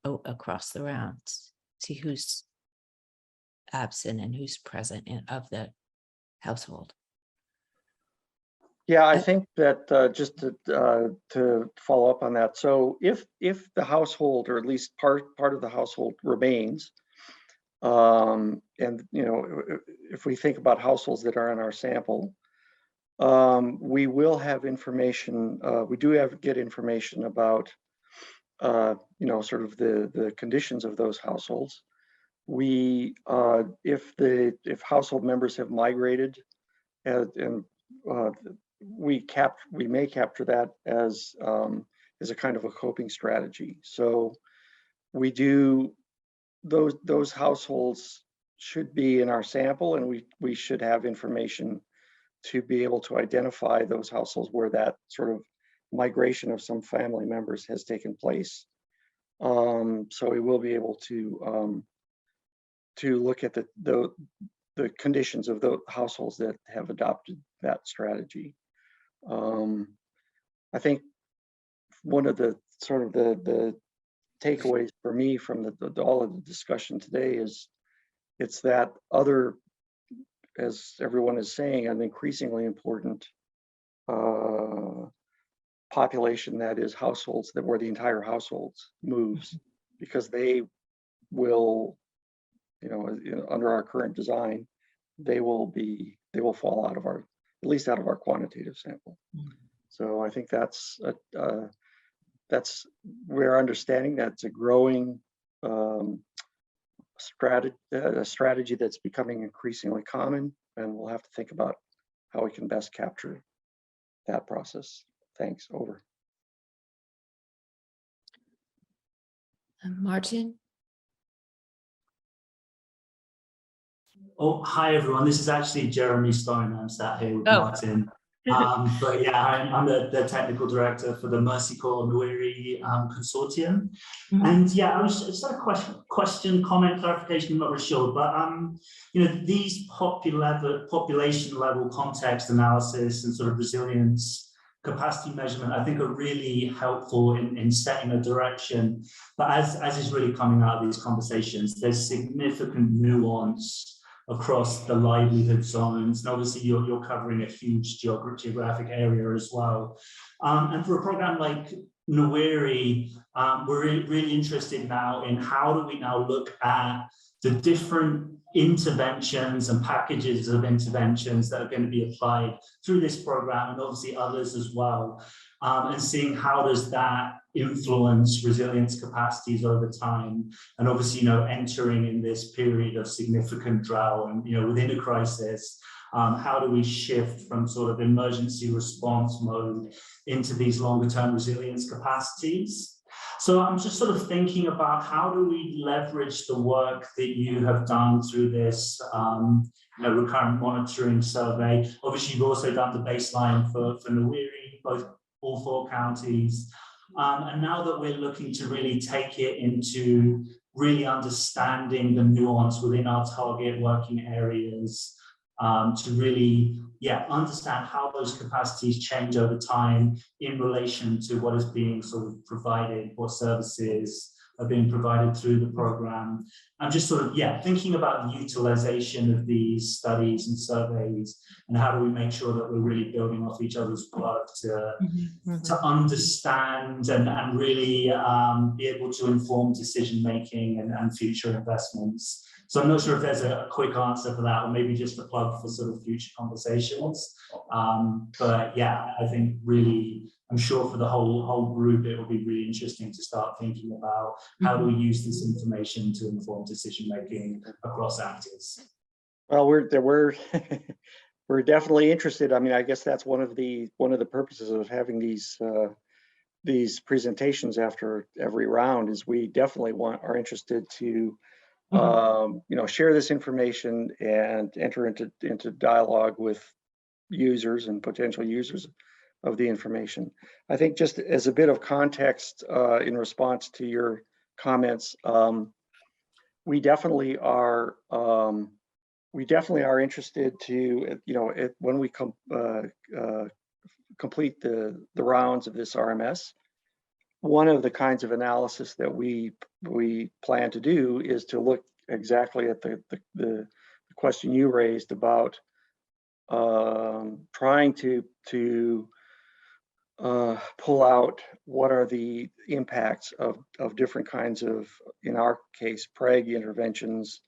across the rounds. See who's absent and who's present of the household. Yeah, I think that just to follow up on that. So if the household, or at least part of the household, remains, and if we think about households that are in our sample, we will have information. We do get information about sort of the conditions of those households. We if household members have migrated, and we may capture that as a kind of a coping strategy. So we do those households should be in our sample, and we should have information to be able to identify those households where that sort of migration of some family members has taken place. So we will be able to look at the conditions of the households that have adopted that strategy. I think one of the sort of the takeaways for me from all of the discussion today is it's that other, as everyone is saying, an increasingly important population, that is households that where the entire households moves, because they will, under our current design, they will fall out of our, at least out of our quantitative sample. So I think that's we're understanding that's a growing strategy that's becoming increasingly common, and we'll have to think about how we can best capture that process. Thanks. Over. Martin? Oh, hi everyone. This is actually Jeremy Stone. I'm sat here with Martin. But yeah, I'm the technical director for the Mercy Corps Nweri consortium. And yeah, I was just a question, comment, clarification, I'm not really sure, but these population level context analysis and sort of resilience capacity measurement, I think, are really helpful in setting a direction. But as is really coming out of these conversations, there's significant nuance across the livelihood zones. And obviously you're covering a huge geographic area as well. And for a program like Nweri, we're really interested now in how do we now look at the different interventions and packages of interventions that are going to be applied through this program, and obviously others as well, and seeing how does that influence resilience capacities over time, and obviously entering in this period of significant drought and within a crisis, how do we shift from sort of emergency response mode into these longer term resilience capacities. So I'm just sort of thinking about how do we leverage the work that you have done through this recurrent monitoring survey. Obviously, you've also done the baseline for Nweri, all 4 counties. And now that we're looking to really take it into really understanding the nuance within our target working areas, to really, understand how those capacities change over time in relation to what is being sort of provided, what services are being provided through the program. I'm just sort of, thinking about the utilization of these studies and surveys, and how do we make sure that we're really building off each other's work to understand and really be able to inform decision-making and future investments. So I'm not sure if there's a quick answer for that, or maybe just a plug for sort of future conversations. But yeah, I think really, I'm sure for the whole group, it will be really interesting to start thinking about how do we use this information to inform decision-making across actors. Well, we're definitely interested. I mean, I guess that's one of the purposes of having these these presentations after every round is we definitely are interested to share this information and enter into dialogue with users and potential users of the information. I think just as a bit of context in response to your comments, we definitely are interested to, when we complete the rounds of this RMS, one of the kinds of analysis that we plan to do is to look exactly at the question you raised about trying to pull out what are the impacts of different kinds of, in our case, PREG interventions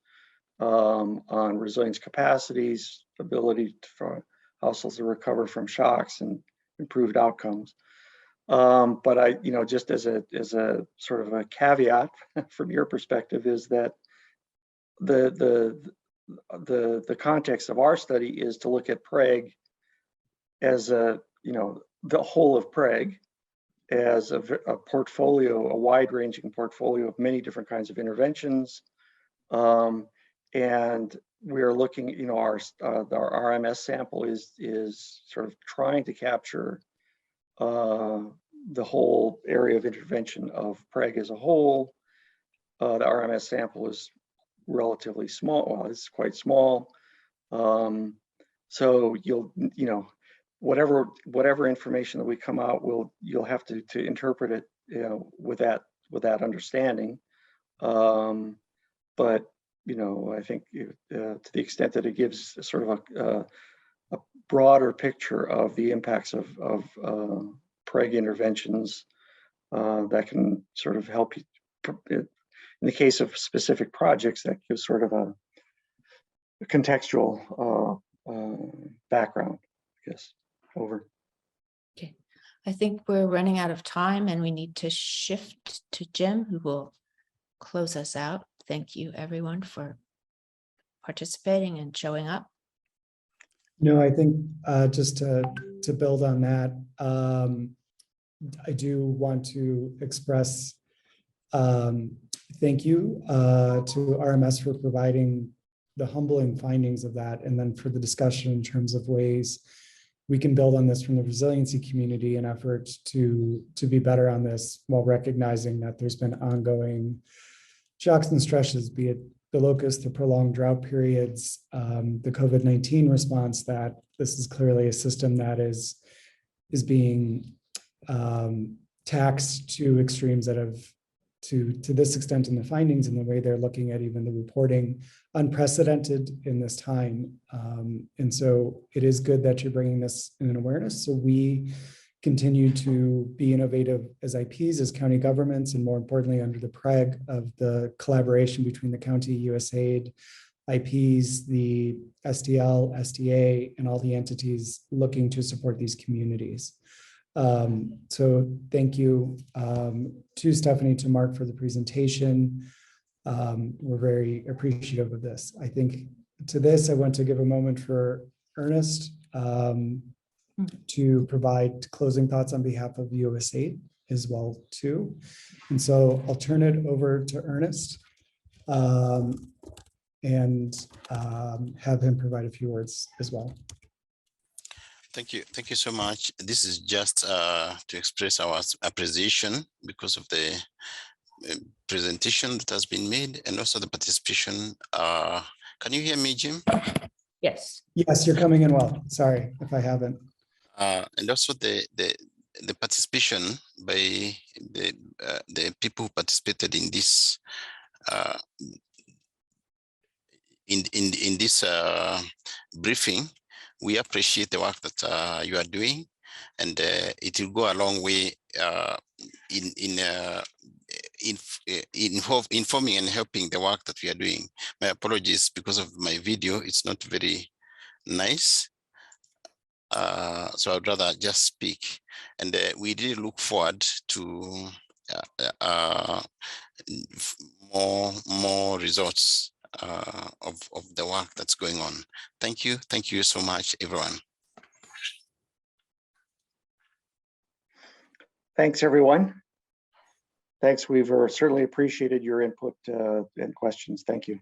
on resilience capacities, ability for households to recover from shocks and improved outcomes. But I, just as a sort of a caveat from your perspective is that the context of our study is to look at PREG as the whole of PREG as a portfolio, a wide-ranging portfolio of many different kinds of interventions. And we're looking, our RMS sample is sort of trying to capture the whole area of intervention of PREG as a whole. The RMS sample is relatively small. Well, it's quite small. So whatever information that we come out, you'll have to interpret it, with that understanding. But I think to the extent that it gives sort of a broader picture of the impacts of PREG interventions that can sort of help you, in the case of specific projects, that gives sort of a contextual background, I guess. Over. Okay, I think we're running out of time and we need to shift to Jim, who will close us out. Thank you, everyone, for participating and showing up. No, I think just to build on that, I do want to express thank you to RMS for providing the humbling findings of that, and then for the discussion in terms of ways we can build on this from the resiliency community in efforts to be better on this, while recognizing that there's been ongoing shocks and stresses, be it the locust, the prolonged drought periods, the COVID-19 response, that this is clearly a system that is being taxed to extremes that have, to this extent in the findings and the way they're looking at even the reporting, unprecedented in this time. And so it is good that you're bringing this in an awareness, so we continue to be innovative as IPs, as county governments, and more importantly, under the PREG of the collaboration between the county, USAID, IPs, the SDL, SDA, and all the entities looking to support these communities. So thank you to Stephanie, to Mark for the presentation. We're very appreciative of this. I think to this, I want to give a moment for Ernest to provide closing thoughts on behalf of USAID as well too. And so I'll turn it over to Ernest and have him provide a few words as well. Thank you so much. This is just to express our appreciation because of the presentation that has been made and also the participation. Can you hear me, Jim? Yes. Yes, you're coming in well. Sorry if I haven't. And also the participation by the people who participated in this in this briefing. We appreciate the work that you are doing, and it will go a long way in informing and helping the work that we are doing. My apologies because of my video; it's not very nice. So I'd rather just speak, and we really look forward to more results of the work that's going on. Thank you so much, everyone. Thanks, everyone. Thanks. We've certainly appreciated your input and questions. Thank you.